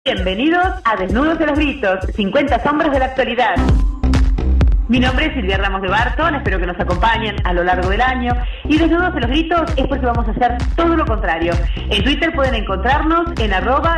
Bienvenidos a Desnudos de los Gritos, 50 sombras de la actualidad. Mi nombre es Silvia Ramos de Barton, espero que nos acompañen a lo largo del año. Y Desnudos de los Gritos es porque vamos a hacer todo lo contrario. En Twitter pueden encontrarnos en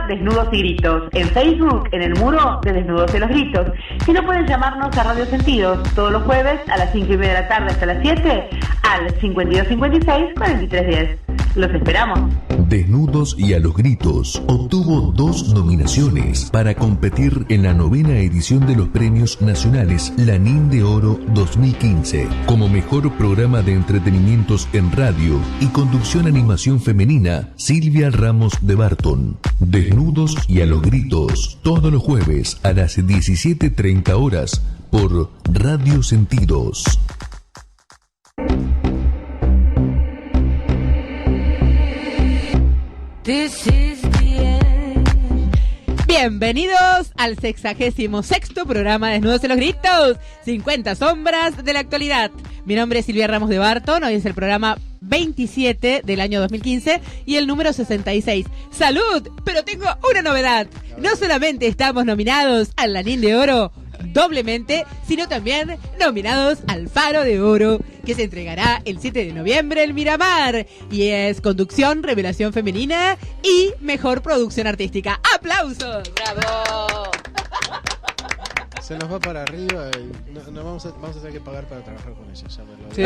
@Desnudos y Gritos. En Facebook, en el muro de Desnudos de los Gritos. Si no, pueden llamarnos a Radio Sentidos todos los jueves a las 5:30 de la tarde hasta las 7 al 5256-4310. Los esperamos. Desnudos y a los Gritos obtuvo 2 nominaciones para competir en la 9ª edición de los Premios Nacionales Lanín de Oro 2015 como mejor programa de entretenimientos en radio y conducción animación femenina. Silvia Ramos de Barton. Desnudos y a los Gritos, todos los jueves a las 17:30 horas por Radio Sentidos. Bienvenidos al 66º programa de Desnudos en los Gritos, 50 sombras de la actualidad. Mi nombre es Silvia Ramos de Barton, hoy es el programa 27 del año 2015 y el número 66. ¡Salud! Pero tengo una novedad. No solamente estamos nominados al Lanín de Oro doblemente, sino también nominados al Faro de Oro, que se entregará el 7 de noviembre en Miramar. Y es conducción, revelación femenina y mejor producción artística. ¡Aplausos! ¡Bravo! Se nos va para arriba y no vamos a tener que pagar para trabajar con ella. Ya me lo Sí.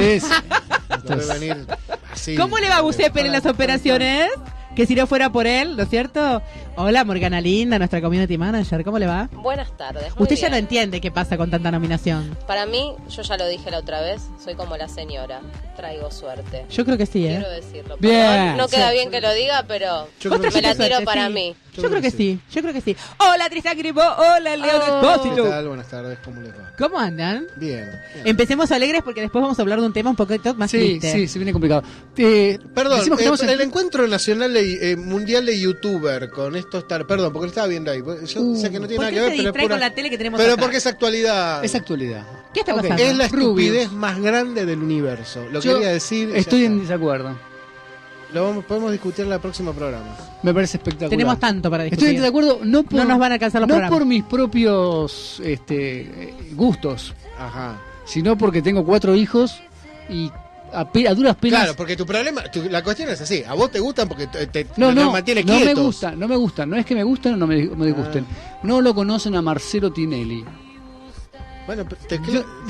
debe venir así. ¿Cómo le va a Giuseppe en las operaciones? Que si no fuera por él, ¿no es cierto? Hola, Morgana Linda, nuestra community manager, ¿cómo le va? Buenas tardes. Muy Usted bien. ya no entiende qué pasa con tanta nominación. Para mí, yo ya lo dije la otra vez, soy como la señora, traigo suerte. Yo creo que sí, ¿eh? Quiero decirlo. Bien. Perdón, no queda Sí. bien que lo diga, pero Yo Vos creo que me la trajiste tiro suerte, para sí. mí. Yo creo que sí, yo creo que sí. Hola, Tristan Gripo, hola, León ¿Qué Espósito. tal? Buenas tardes, ¿cómo les va? ¿Cómo andan? Bien. Empecemos alegres porque después vamos a hablar de un tema un poquito más Sí, triste. sí, se viene complicado. Perdón, decimos que estamos en- el encuentro nacional mundial de youtuber con esto estar, perdón, porque lo estaba viendo ahí. Yo sé que no tiene ¿Por nada qué que ver, se pero distrae es pura- con la tele que tenemos pero acá? porque es actualidad. Es actualidad. ¿Qué está Ok. pasando? Es la estupidez Rubius. más grande del universo. Lo Yo quería decir. ya Estoy está. en desacuerdo. Podemos discutir en el próximo programa. Me parece espectacular. Tenemos tanto para Estoy discutir. en desacuerdo, no por, No nos van a alcanzar los no programas. por mis propios gustos, Ajá. sino porque tengo 4 hijos y a duras penas. Claro, porque tu problema, la cuestión es así. A vos te gustan porque te No, mantiene no quietos. me gustan. No es que me gustan o no me disgusten. No lo conocen a Marcelo Tinelli. Bueno, te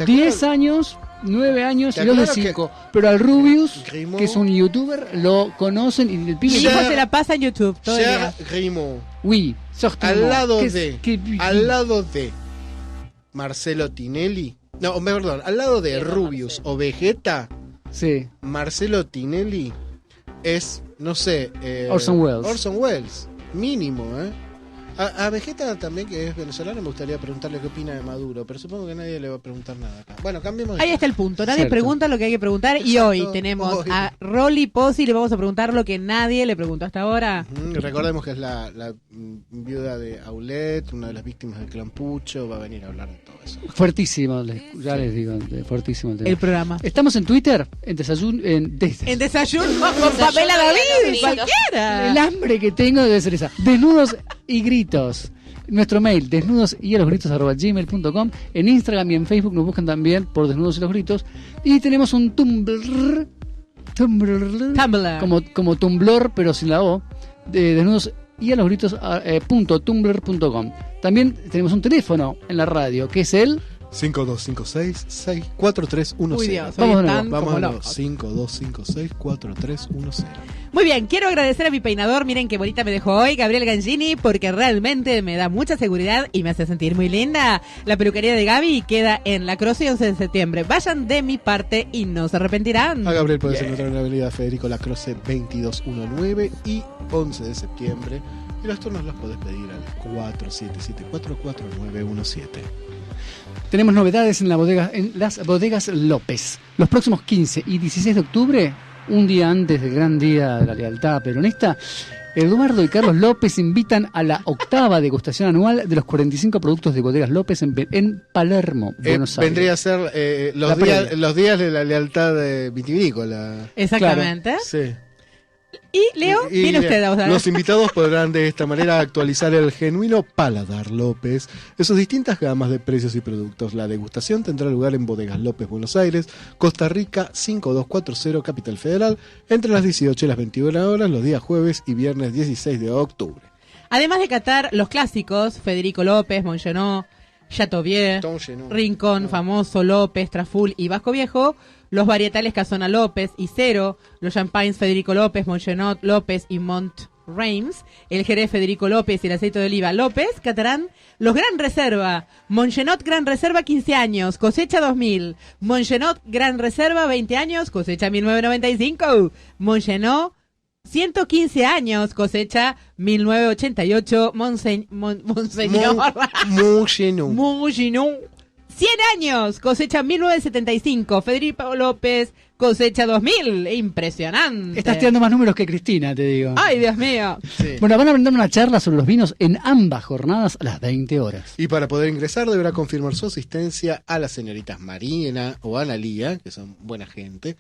10 años, 9 años Te y 2 de aclaro que- 5. Pero al Rubius, Grimaud- que es un youtuber, lo conocen y el Mi pibe. hijo Ya- se la pasa en YouTube todo el día. Cher Grimaud, Oui, al lado al lado de Marcelo Tinelli, no, perdón, al lado de Rubius o Vegeta, Sí, Marcelo Tinelli es, no sé, Orson Welles. Orson Welles, mínimo, ¿eh? A Vegeta también, que es venezolano, me gustaría preguntarle qué opina de Maduro, pero supongo que nadie le va a preguntar nada acá. Bueno, cambiemos de Ahí está el punto. Nadie Cierto. pregunta lo que hay que preguntar y Exacto. hoy tenemos Hoy. a Rolly Pozzi y le vamos a preguntar lo que nadie le preguntó hasta ahora. Recordemos que es la viuda de Aulet, una de las víctimas del clan Pucho, va a venir a hablar de todo eso. fuertísimo, ya les digo, fuertísimo el tema. El programa. Estamos en Twitter, en Desayuno, En desayuno con Pamela de David, los gritos. cualquiera. el hambre que tengo debe ser esa. Desnudos y gritos. Nuestro mail, desnudosyalosgritos@gmail.com. En Instagram y en Facebook nos buscan también por Desnudos y los Gritos. Y tenemos un Tumblr, Tumblr. como Tumblr, pero sin la O, de desnudos y a los gritos .tumblr.com. También tenemos un teléfono en la radio, que es el 5256-64310. Uy, Dios, Vamos hoy de están Vamos como a nuevo. locos. 5256-4310. Muy bien, quiero agradecer a mi peinador, miren qué bonita me dejó hoy, Gabriel Gangini, porque realmente me da mucha seguridad y me hace sentir muy linda. La peluquería de Gaby queda en La Croce 11 de septiembre. Vayan de mi parte y no se arrepentirán. A Gabriel puedes encontrar en la avenida Federico Lacroce 2219 y 11 de septiembre. Y los turnos los podés pedir al 47744917. Tenemos novedades en las bodegas López. Los próximos 15 y 16 de octubre, un día antes del gran día de la lealtad peronista, Eduardo y Carlos López invitan a la 8ª degustación anual de los 45 productos de bodegas López en Palermo, Buenos Aires. Vendría a ser La previa. los días de la lealtad vitivinícola. Exactamente. Sí. Y Leo, viene usted a usar. Los invitados podrán de esta manera actualizar el genuino Paladar López en sus distintas gamas de precios y productos. La degustación tendrá lugar en Bodegas López, Buenos Aires, Costa Rica 5240, Capital Federal, entre las 18 y las 21 horas, los días jueves y viernes 16 de octubre. Además de catar los clásicos, Federico López, Montgenot, Chateauvieux, Rincón, Famoso, López, Traful y Vasco Viejo, los varietales Casona López y Cero, los champagnes Federico López, Montgenot López y Mont Reims, el Jerez Federico López y el aceite de oliva López, catarán los Gran Reserva, Montgenot Gran Reserva 15 años, cosecha 2000, Montgenot Gran Reserva 20 años, cosecha 1995, Montgenot 115 años, cosecha 1988, Monseñor. Montgenot. 100 años, cosecha 1975, Federico López, cosecha 2000. Impresionante. Estás tirando más números que Cristina, te digo. Ay, Dios mío. Sí. Bueno, van a brindar una charla sobre los vinos en ambas jornadas a las 20 horas. Y para poder ingresar deberá confirmar su asistencia a las señoritas Marina o Analía, que son buena gente,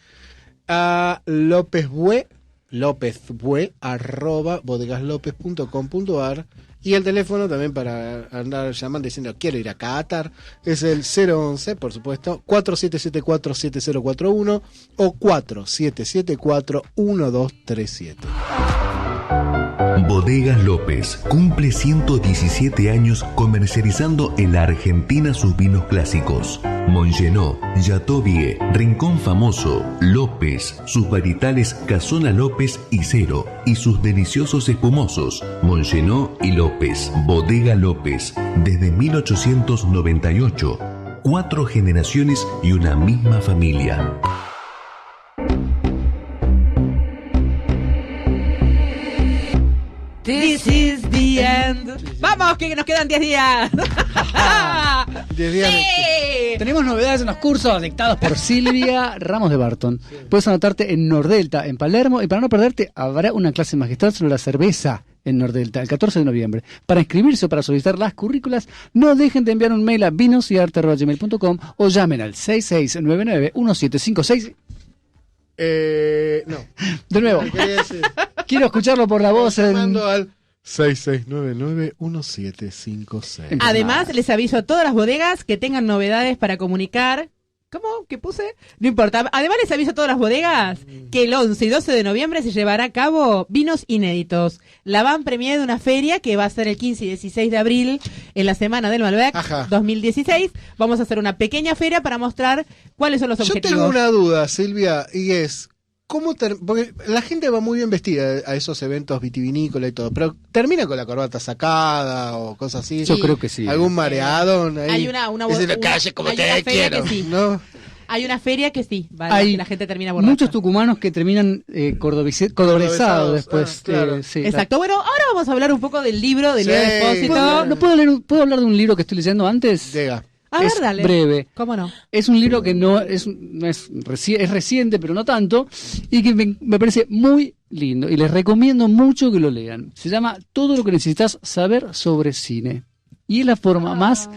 a lopezbue @bodegaslopez.com.ar, y el teléfono también para andar llamando diciendo quiero ir a Qatar es el 011, por supuesto, 4774-7041 o 4774-1237. Bodegas López cumple 117 años comercializando en la Argentina sus vinos clásicos. Montgenot, Chateauvieux, Rincón Famoso, López, sus varietales Casona López y Cero, y sus deliciosos espumosos, Montgenot y López. Bodega López, desde 1898. 4 generaciones y una misma familia. This is the end. Vamos, que nos quedan 10 días. 10 días. Sí. Tenemos novedades en los cursos dictados por Silvia Ramos de Barton. Puedes anotarte en Nordelta, en Palermo, y para no perderte, habrá una clase magistral sobre la cerveza en Nordelta, el 14 de noviembre. Para inscribirse o para solicitar las currículas, no dejen de enviar un mail a vinosyarte@gmail.com o llamen al 6699-1756. No. De nuevo, quiero escucharlo por la voz. Llamando al 6699-1756. Además, les aviso a todas las bodegas que tengan novedades para comunicar. ¿Cómo? ¿Qué puse? No importa. Además, les aviso a todas las bodegas que el 11 y 12 de noviembre se llevará a cabo Vinos Inéditos, la van premier de una feria que va a ser el 15 y 16 de abril en la Semana del Malbec 2016. Vamos a hacer una pequeña feria para mostrar cuáles son los objetivos. Yo tengo una duda, Silvia, y es... porque la gente va muy bien vestida a esos eventos vitivinícola y todo, pero termina con la corbata sacada o cosas así. Yo creo que sí. Algún mareado ahí. Hay una calle como hay te una feria quiero. que sí. ¿No? Hay una feria que sí, Hay la gente termina borracha. muchos tucumanos que terminan cordobesados después. claro. Sí, Exacto. Bueno, ahora vamos a hablar un poco del libro de Leo Espósito. ¿Puedo hablar de un libro que estoy leyendo antes? Llega. A ver, Es dale. breve. ¿Cómo no? Es un libro que es reciente, pero no tanto, y que me parece muy lindo, y les recomiendo mucho que lo lean. Se llama Todo lo que necesitas saber sobre cine. Y es la forma más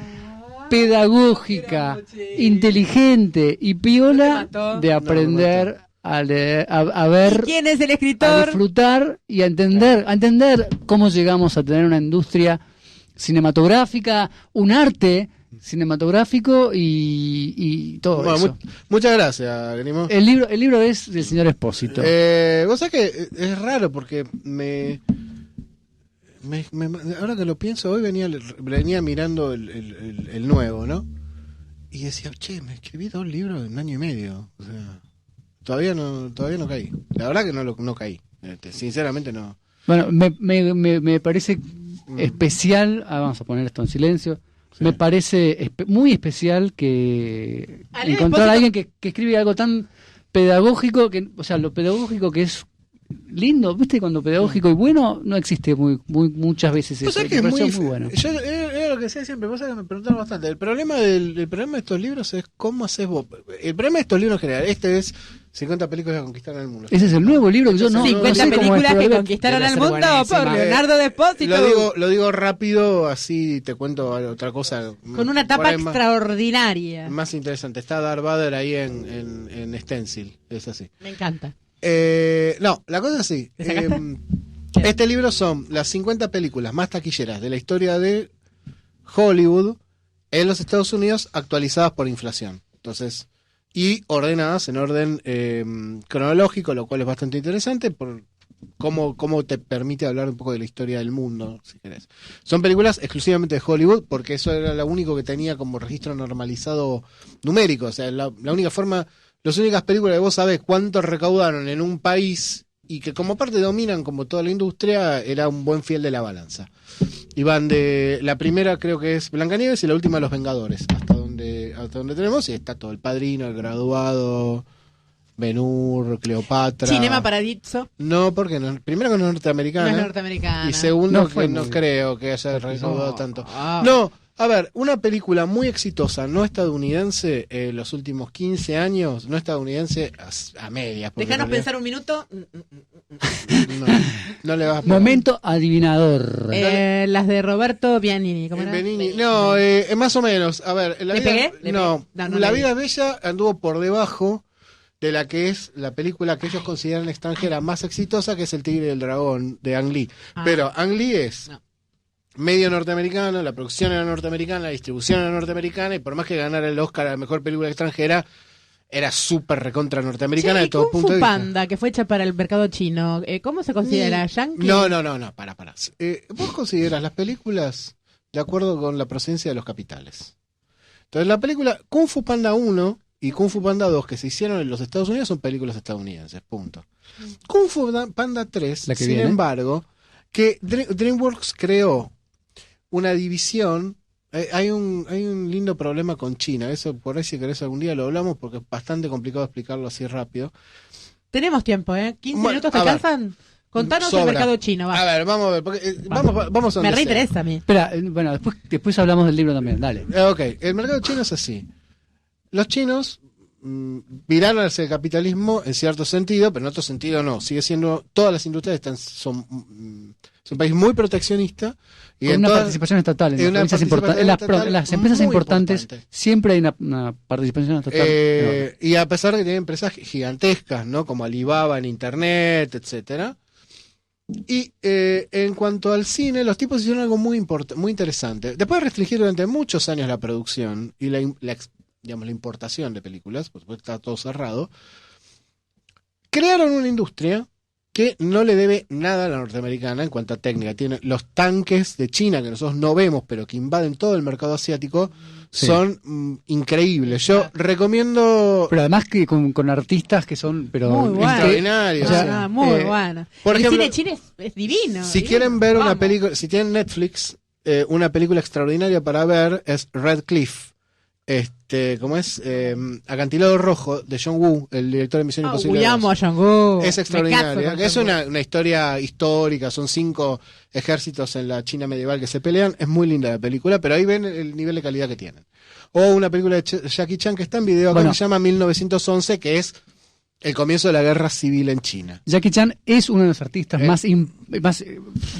pedagógica, inteligente y piola de aprender a leer, a ver, ¿Quién es el a escritor? disfrutar y a entender cómo llegamos a tener una industria cinematográfica, un arte cinematográfico y todo Bueno, eso. muchas gracias, Grimo. El libro es del señor Espósito. Vos sabés que es raro porque ahora que lo pienso, hoy venía mirando el nuevo, ¿no? Y decía, che, me escribí 2 libros en 1 año y medio. O sea, todavía no caí. La verdad que no caí. Sinceramente no. Bueno, me parece especial, vamos a poner esto en silencio, Sí. me parece muy especial que Ale, encontrar a Espósito- alguien que escribe algo tan pedagógico, o sea, lo pedagógico que es lindo, ¿viste? Cuando pedagógico y bueno no existe muchas veces Vos eso. sabés y que me es pareció muy bueno. Yo era lo que decía siempre, vos sabés que me preguntaron bastante. El problema de estos libros es cómo haces vos. El problema de estos libros en general, este es 50 películas que conquistaron el mundo. Ese es el nuevo libro que yo no 50 sé cómo es, películas pero que debe- conquistaron debe al ser mundo buenísima. por Leonardo de Espósito. Lo digo rápido, así te cuento otra cosa. Con una por tapa ahí más- extraordinaria. Más interesante. Está Darth Vader ahí en Stencil. Es así. Me encanta. No, la cosa es así. ¿Te sacaste? Este libro son las 50 películas más taquilleras de la historia de Hollywood en los Estados Unidos, actualizadas por inflación. Entonces, y ordenadas en orden cronológico, lo cual es bastante interesante por cómo te permite hablar un poco de la historia del mundo, si querés. Son películas exclusivamente de Hollywood, porque eso era lo único que tenía como registro normalizado numérico. O sea, la única forma, las únicas películas que vos sabés cuánto recaudaron en un país y que como parte dominan como toda la industria, era un buen fiel de la balanza. Y van de la primera, creo que es Blancanieves, y la última Los Vengadores, hasta donde tenemos, y está todo: El Padrino, El Graduado, Ben-Hur, Cleopatra. Cinema Paradiso. No, porque no, primero que no es norteamericana. No es norteamericana. Y segundo, No fue que no muy creo que haya recaudado tanto. Ah. No, a ver, una película muy exitosa, no estadounidense, los últimos 15 años, no estadounidense, a medias. porque Déjanos en realidad pensar un minuto. no le vas a Momento adivinador. Las de Roberto Bianini. ¿Cómo era? Benigni. No, más o menos. A ver, ¿Le pegué? ¿Le no, pegué? No, La le vida vi. bella anduvo por debajo de la que es la película que ellos consideran extranjera más exitosa, que es El Tigre y el Dragón, de Ang Lee. Ah. Pero Ang Lee es No. medio norteamericano, la producción era norteamericana, la distribución era norteamericana, y por más que ganara el Oscar a la mejor película extranjera, era súper recontra norteamericana Che, de todo Kung punto Fu de vista. Panda, que fue hecha para el mercado chino, ¿cómo se considera? ¿Yankee? No, para. ¿Vos consideras las películas de acuerdo con la procedencia de los capitales? Entonces, la película Kung Fu Panda 1 y Kung Fu Panda 2, que se hicieron en los Estados Unidos, son películas estadounidenses, punto. Kung Fu Panda 3, La que sin viene. embargo, que DreamWorks creó una división. Hay un lindo problema con China, eso por ahí si querés algún día lo hablamos, porque es bastante complicado explicarlo así rápido. Tenemos tiempo, ¿eh? ¿15 Bueno, minutos te a ver. alcanzan? Contanos Sobra. el mercado chino, va. A ver, vamos a ver, porque, vamos a Me donde sea. reinteresa a mí. Espera, bueno, después hablamos del libro también, dale. Ok, el mercado chino es así. Los chinos viraron hacia el capitalismo en cierto sentido, pero en otro sentido no. Sigue siendo, todas las industrias son es un país muy proteccionista. Y Con en una todas- participación estatal en en una las, participación estatal en las empresas muy importantes importante. siempre hay una participación estatal enorme. y a pesar de que tienen empresas gigantescas, ¿no? Como Alibaba en internet, etcétera. Y en cuanto al cine, los tipos hicieron algo muy interesante. Después de restringir durante muchos años la producción y la importación de películas, por supuesto está todo cerrado, crearon una industria que no le debe nada a la norteamericana en cuanto a técnica. Tiene los tanques de China que nosotros no vemos, pero que invaden todo el mercado asiático, Sí. son increíbles. Yo recomiendo... Pero además que con artistas que son Muy bueno. extraordinarios. o sea, Muy bueno. por El ejemplo, cine chino es divino. Si divino. quieren ver una Vamos. película, si tienen Netflix, una película extraordinaria para ver es Red Cliff. ¿Cómo es? Acantilado Rojo, de John Woo, el director de Misión Imposible. Uy, 2. amo a Django. Es Me extraordinaria. caso con Es Django. una historia histórica, son 5 ejércitos en la China medieval que se pelean. Es muy linda la película, pero ahí ven el nivel de calidad que tienen. O una película de Jackie Chan que está en video, Bueno. que se llama 1911, que es el comienzo de la guerra civil en China. Jackie Chan es uno de los artistas más Y las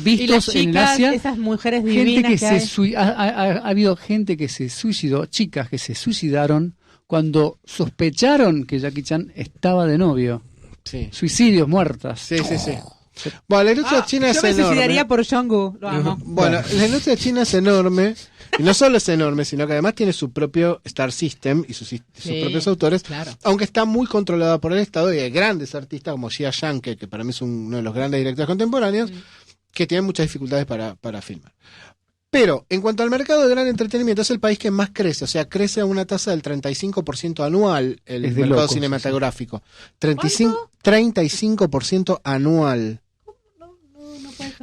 vistos en el chicas, Asia. esas mujeres Gente divinas que ha habido gente que se suicidó, chicas que se suicidaron cuando sospecharon que Jackie Chan estaba de novio. Sí. Suicidios, muertas. Sí. Bueno, la industria china yo es me enorme. suicidaría por Django. Lo amo. Bueno, la industria china es enorme, y no solo es enorme, sino que además tiene su propio Star System y sus Sí, propios autores, claro. aunque está muy controlada por el Estado, y hay grandes artistas como Xia Yang, que para mí es uno de los grandes directores contemporáneos, que tienen muchas dificultades para filmar. Pero, en cuanto al mercado de gran entretenimiento, es el país que más crece, o sea, crece a una tasa del 35% anual el Es de mercado locos, cinematográfico. 35% anual.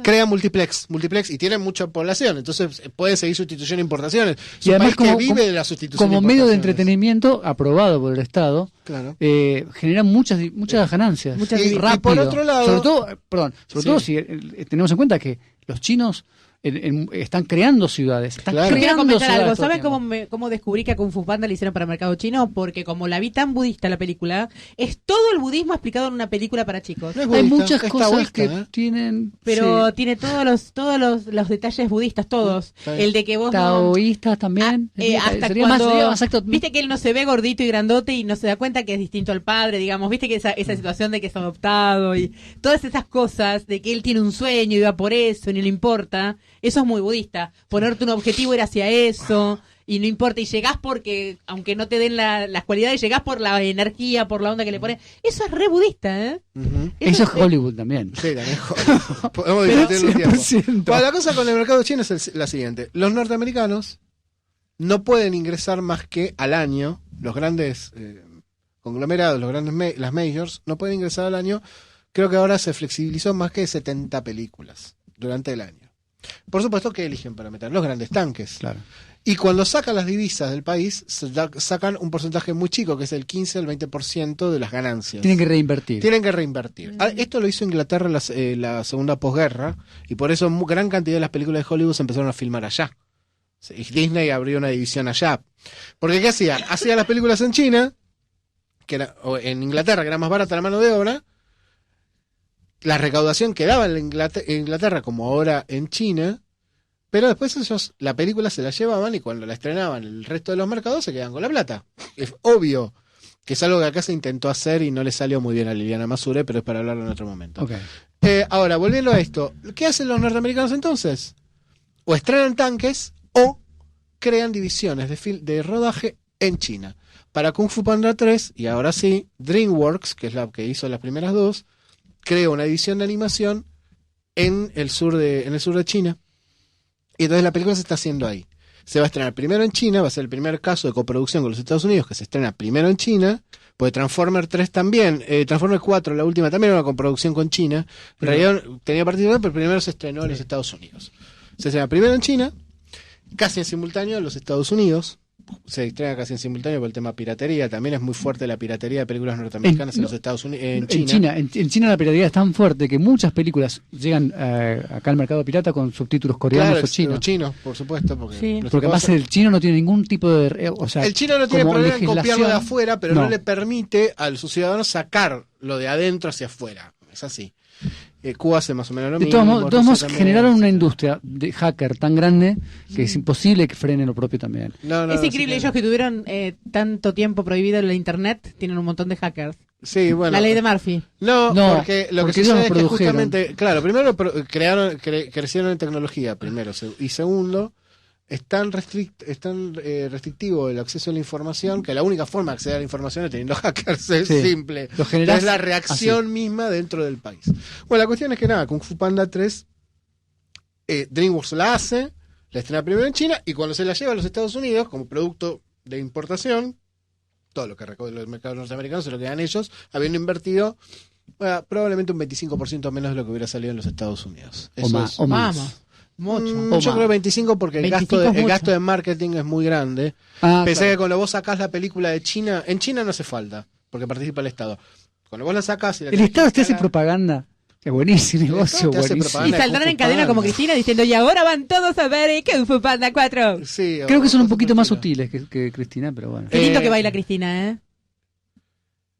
Crea multiplex, y tiene mucha población, entonces puede seguir sustitución e importaciones. Es Y un además país que vive de la sustitución e como medio de importaciones. entretenimiento aprobado por el Estado, Claro. genera muchas ganancias. Muchas Y rápido. por otro lado- sobre todo, Sí. si tenemos en cuenta que los chinos están creando ciudades. Están Claro. Quiero creando comentar ciudades algo. todo el ¿Saben tiempo. cómo descubrí que a Kung Fu Panda le hicieron para el mercado chino? Porque como la vi tan budista la película, es todo el budismo explicado en una película para chicos. No es Hay budista, muchas es cosas taoísta, que ¿eh? tienen... Pero sí, tiene todos los detalles budistas, todos. Está bien. El de que vos no... taoístas también. Hasta sería cuando, más exacto. viste que él no se ve gordito y grandote y no se da cuenta que es distinto al padre, digamos, viste que esa situación de que es adoptado y todas esas cosas de que él tiene un sueño y va por eso y no le importa, eso es muy budista. Ponerte un objetivo ir hacia eso y no importa, y llegás porque, aunque no te den las cualidades, llegás por la energía, por la onda que le pones. Eso es re budista, ¿eh? Ujú. Eso es Hollywood también. Sí, también joder. Podemos discutirlo un tiempo. 100%. Bueno, la cosa con el mercado chino es la siguiente. Los norteamericanos no pueden ingresar más que al año, los grandes conglomerados, las majors, no pueden ingresar al año. Creo que ahora se flexibilizó más que 70 películas durante el año. Por supuesto que eligen para meter los grandes tanques. Claro. Y cuando sacan las divisas del país, sacan un porcentaje muy chico, que es el 15 al 20% de las ganancias. Tienen que reinvertir. Tienen que reinvertir. Esto lo hizo Inglaterra en la segunda posguerra, y por eso gran cantidad de las películas de Hollywood se empezaron a filmar allá. Y Disney abrió una división allá. Porque ¿qué hacía? Hacía las películas en China, o en Inglaterra, que era más barata la mano de obra. La recaudación quedaba en Inglaterra como ahora en China, pero después ellos la película se la llevaban y cuando la estrenaban el resto de los mercados se quedaban con la plata. Es obvio que es algo que acá se intentó hacer y no le salió muy bien a Liliana Masure, pero es para hablarlo en otro momento. Ok. Ahora, volviendo a esto, ¿qué hacen los norteamericanos entonces? O estrenan tanques o crean divisiones de rodaje en China. Para Kung Fu Panda 3, y ahora sí, DreamWorks, que es la que hizo las primeras dos, crea una división de animación en el sur de China. Y entonces la película se está haciendo ahí. Se va a estrenar primero en China, va a ser el primer caso de coproducción con los Estados Unidos que se estrena primero en China, porque Transformer 3 también, Transformer 4, la última, también era una coproducción con China. En realidad tenía participación, pero primero se estrenó en los Estados Unidos. Se estrena primero en China, casi en simultáneo en los Estados Unidos. Se estrena casi en simultáneo por el tema piratería. También es muy fuerte la piratería de películas norteamericanas en los Estados Unidos, en China. En China la piratería es tan fuerte que muchas películas llegan acá al mercado pirata con subtítulos coreanos Claro, o chinos. los chinos, por supuesto. Porque, Sí. los Porque además cosas- el chino no tiene ningún tipo de... O sea, el chino no tiene como problema en copiarlo de legislación, afuera, pero no le permite a sus ciudadanos sacar lo de adentro hacia afuera. Es así. Cuba hace más o menos lo De mismo. todos modos, Rusia también. generaron una industria de hacker tan grande que es imposible que frene lo propio también. No, Es sí, increíble, claro. ellos que tuvieron tanto tiempo prohibido la internet, tienen un montón de hackers. Sí, bueno. La ley de Murphy. No, No, porque lo porque que ellos sucede es lo que produjeron. justamente, claro, primero crecieron en tecnología, primero, y segundo, es tan restrictivo el acceso a la información que la única forma de acceder a la información es teniendo hackers, es Sí. simple. Lo generás Es la reacción misma dentro del país. Bueno, la cuestión es que nada, Kung Fu Panda 3, DreamWorks la hace, la estrena primero en China, y cuando se la lleva a los Estados Unidos como producto de importación, todo lo que recaudan los mercados norteamericanos se lo quedan ellos, habiendo invertido probablemente un 25% menos de lo que hubiera salido en los Estados Unidos. O más. Vamos. Mucho. Yo creo 25 porque el 25 gasto, es mucho. el gasto de marketing es muy grande. Ah, Pensé claro. que cuando vos sacás la película de China, en China no hace falta, porque participa el Estado. Cuando vos la sacás y la El tenés Estado que te hace instalar- propaganda. Es buenísimo, El negocio, Estado te hace buenísimo. Y propaganda. saldrán Kung en Fu cadena como Panda. Cristina diciendo, y ahora van todos a ver Kung Fu Panda 4. Sí, Creo que son un cosas poquito más por el sutiles que Cristina, pero bueno. Qué lindo Eh, que baila Cristina, ¿eh?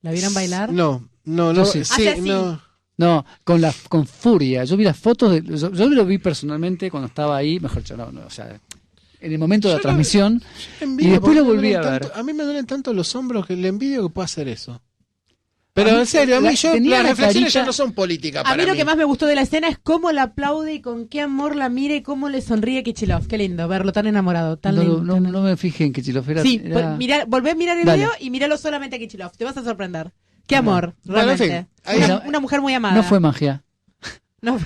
¿La vieron bailar? No, Yo sí, sí. Hace así. no. No, con furia. Yo vi las fotos, yo lo vi personalmente cuando estaba ahí, mejor dicho, no, o sea, en el momento de la Yo transmisión. Envidio, Y después porque lo me volví duelen a ver. tanto- a mí me duelen tanto los hombros que le envidio que pueda hacer eso. Pero en serio, a mí tenía las la reflexiones ya carita- no son políticas A para mí lo mí. que más me gustó de la escena es cómo la aplaude y con qué amor la mira y cómo le sonríe Kichilov. Qué lindo verlo tan enamorado, tan No, lindo. no me fijé en que Chilofera Sí, era... volvé a mirar el Dale. video y míralo solamente a Kichilov. Te vas a sorprender. Qué amor, Bueno, en realmente. fin, ahí- Una mujer muy amada. No fue magia. No.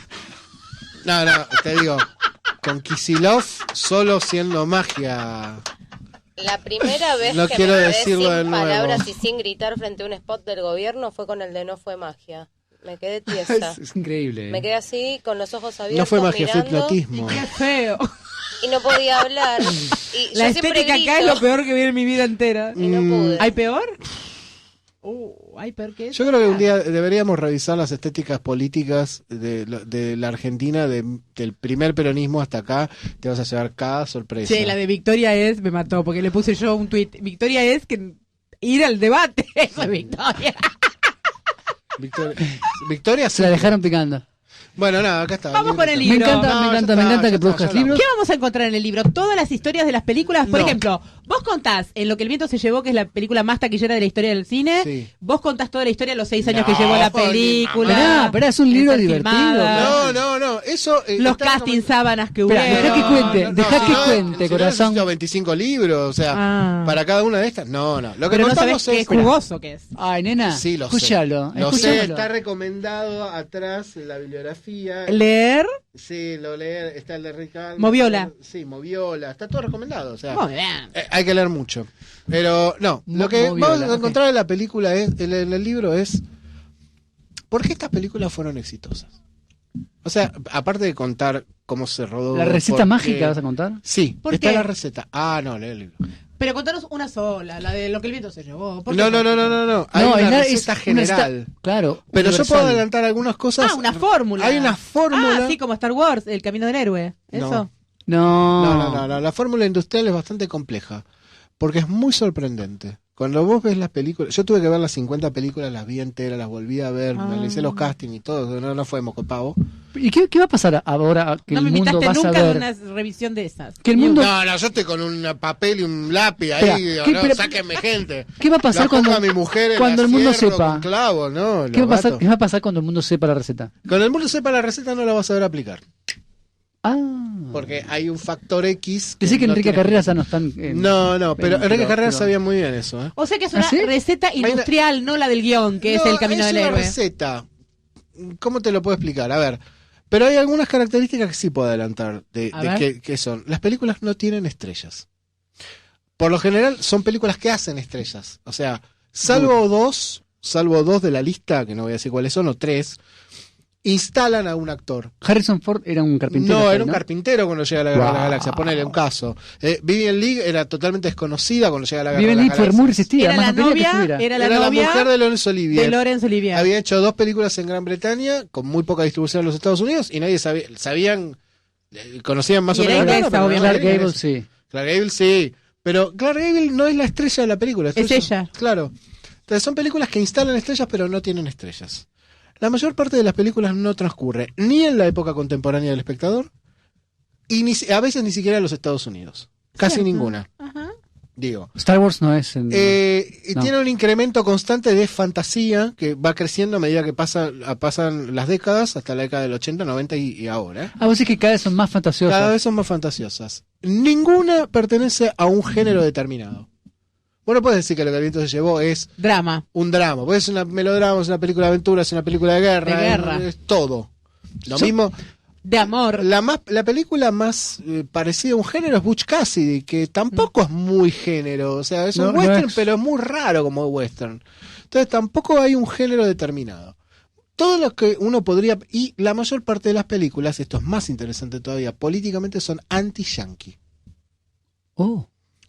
No, te digo, con Kisilov solo siendo magia. La primera vez No que quiero me quedé decirlo de sin nuevo. palabras y sin gritar frente a un spot del gobierno fue con el de No fue magia. Me quedé tiesa. Es increíble. Me quedé así, con los ojos abiertos, No fue magia, fue mirando, hipnotismo. Qué feo. y no podía hablar. Y La yo siempre estética acá es grito, lo peor que vi en mi vida entera. y no pude. ¿Hay peor? Ay, ¿por qué? Yo creo que un día deberíamos revisar las estéticas políticas de la Argentina, del primer peronismo hasta acá. Te vas a llevar cada sorpresa. Sí, la de Victoria es, me mató, porque le puse yo un tuit. Victoria es que ir al debate. Eso es Victoria. Victoria Se la dejaron picando. Bueno, nada, acá está. Vamos con el Me libro. encanta que produzcas libros. ¿Qué vamos a encontrar en el libro? Todas las historias de las películas. Por No. ejemplo, vos contás en Lo que el viento se llevó, que es la película más taquillera de la historia del cine. Sí. Vos contás toda la historia de los 6 años No, que llevó la ni película. mamá. Pero es un en libro ser divertido. filmada, No, eso. Los está casting sábanas que hubo. Esperá, dejá que cuente, dejá que cuente, corazón. Necesito 25 libros, o sea, para cada una de estas. No. Lo que Pero no contamos sabés qué es. jugoso que es. Ay, nena, Sí, lo escúchalo. sé. Lo sé, escúchamelo. está recomendado atrás en la bibliografía. Leer. Sí, lo leer, está el de Ricardo. Moviola. Sí, Moviola, está todo recomendado, o sea. Muy bien. Hay que leer mucho. Pero no, lo que Moviola, vamos a encontrar en la película en el libro es ¿por qué estas películas fueron exitosas? O sea, aparte de contar cómo se rodó. ¿La receta por mágica qué- vas a contar? Sí, ¿Por está qué? la receta. No, lee el libro. Pero contanos una sola, la de Lo que el viento se llevó. ¿Por qué? No. Hay una es receta una general. claro. Pero yo puedo universal. adelantar algunas cosas. Una fórmula. Hay una fórmula. Sí, como Star Wars, El camino del héroe. No. Eso. No. No. La fórmula industrial es bastante compleja. Porque es muy sorprendente. Cuando vos ves las películas, yo tuve que ver las 50 películas, las vi enteras, las volví a ver, analicé los castings y todo, no fue moco pavo. ¿Y qué va a pasar ahora que No el me mundo invitaste vas a nunca de ver? una revisión de esas. Que el mundo... No, yo estoy con un papel y un lápiz ahí, Espera, ¿qué- no, pero- sáquenme gente. ¿Qué va a pasar La pongo cuando, a mi mujer en cuando la el mundo cierro sepa? con clavo, no, ¿Qué lo va mato. a pasar cuando el mundo sepa la receta? Cuando el mundo sepa la receta no la vas a ver aplicar. Porque hay un factor X. Pensé que no Enrique tiene- Carreras ya no están... No, pero Enrique Carreras pero- sabía muy bien eso, ¿eh? O sea que es una ¿Ah, sí? receta industrial, no la del guión, que es No, El camino del una héroe. receta. ¿Cómo te lo puedo explicar? A ver, pero hay algunas características que sí puedo adelantar A de ver. que son. Las películas no tienen estrellas. Por lo general son películas que hacen estrellas. O sea, salvo dos de la lista, que no voy a decir cuáles son, o 3, instalan a un actor. Harrison Ford era un carpintero. No, por ahí, era un carpintero cuando llega a la Guerra de la Wow. Galaxia. Ponele un caso. Vivien Leigh era totalmente desconocida cuando llega a la Guerra Viven de Lee la fue Galaxia. muy resistida. Era más la no quería que novia, estuviera. era la Era la novia mujer de Laurence Olivier. de Laurence Olivier. Había hecho 2 películas en Gran Bretaña con muy poca distribución en los Estados Unidos y nadie conocían más Y o era menos la inglesa, cara, pero no obviamente. Clark sabían Gable, eso. sí. Clark Gable sí, pero Clark Gable no es la estrella de la película. Es ella. Claro. Entonces son películas que instalan estrellas pero no tienen estrellas. La mayor parte de las películas no transcurre ni en la época contemporánea del espectador y a veces ni siquiera en los Estados Unidos. Casi Cierto. ninguna. Ajá. Digo. Star Wars no es... en- Y No. tiene un incremento constante de fantasía que va creciendo a medida que pasan las décadas, hasta la década del 80, 90 y ahora. vos decís que cada vez son más fantasiosas. Cada vez son más fantasiosas. Ninguna pertenece a un género determinado. Vos no puedes decir que Lo que el viento se llevó es Drama. un drama. Pues es una melodrama, es una película de aventura, es una película de guerra. De guerra. Es todo. Lo mismo. De amor. La película más parecida a un género es Butch Cassidy, que tampoco es muy género. O sea, es un No, no western, es. pero es muy raro como western. Entonces tampoco hay un género determinado. Todo lo que uno podría... Y la mayor parte de las películas, esto es más interesante todavía, políticamente son anti-yankee. Oh.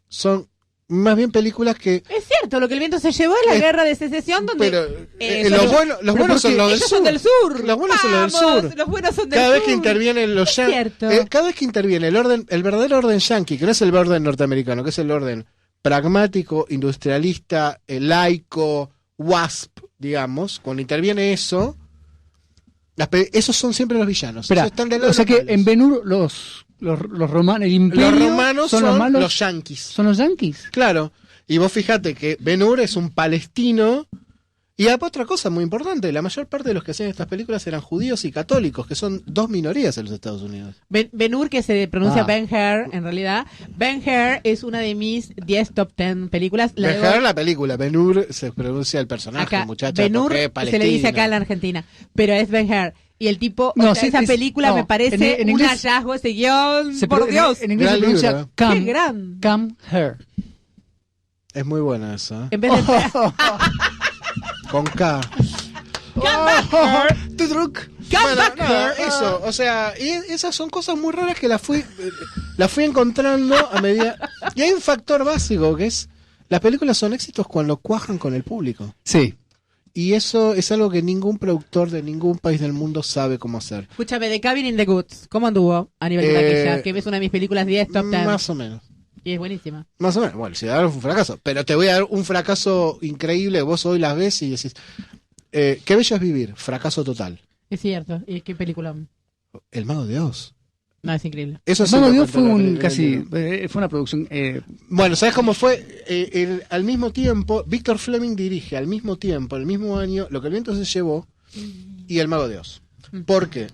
Son más bien películas que... Es cierto, Lo que el viento se llevó es la guerra de secesión donde... Pero son los buenos son los del ellos sur. son del sur. Los buenos son los del Vamos, sur. Los buenos son del Cada sur. vez que intervienen los Es yankees, cierto. cada vez que interviene el verdadero orden yankee, que no es el orden norteamericano, que es el orden pragmático, industrialista, laico, WASP, digamos, cuando interviene eso, esos son siempre los villanos. Espera, Esos están del lado o sea de que los malos. en Ben-Hur los romanos, el imperio Los romanos son los malos, los yanquis. son los yanquis. Claro. Y vos fíjate que Ben-Hur es un palestino. Y otra cosa muy importante, la mayor parte de los que hacían estas películas eran judíos y católicos, que son 2 minorías en los Estados Unidos. Ben-Hur, que se pronuncia Ah. Ben-Hur, en realidad. Ben-Hur es una de mis 10 top 10 películas. La de- Dejar la película, Ben-Hur se pronuncia el personaje, acá, muchacha, Ben-Hur porque es se le dice acá en la palestino. Argentina, pero es Ben-Hur. Y el tipo, No, o sea, sí, esa es- película no, me parece en un inglés- hallazgo, ese guión, por Dios. En inglés Gran se pronuncia libro, Qué Come, gran. Come Here. Es muy buena esa, ¿eh? En vez de... Con K. Come back, Her. Tudruk. Come Bueno, back, no, Her. eso, o sea, y esas son cosas muy raras que las fui encontrando a medida. Y hay un factor básico que es Las películas son éxitos cuando cuajan con el público. Sí. Y eso es algo que ningún productor de ningún país del mundo sabe cómo hacer. Escúchame, The Cabin in the Woods, ¿cómo anduvo a nivel de taquilla? Que es una de mis películas 10 top 10. Más o menos. Y es buenísima. Más o menos. Bueno, El Ciudadano fue un fracaso. Pero te voy a dar un fracaso increíble. Vos hoy las ves y decís, qué bello es vivir. Fracaso total. Es cierto. ¿Y qué película? El Mago de Oz. No, es increíble. Eso sí Mago lo de Oz cuento fue en la un película. casi, fue una producción. Bueno, ¿sabes cómo fue? Al mismo tiempo, Víctor Fleming dirige al mismo tiempo, el mismo año, Lo que el viento se llevó y El Mago de Oz. ¿Por qué?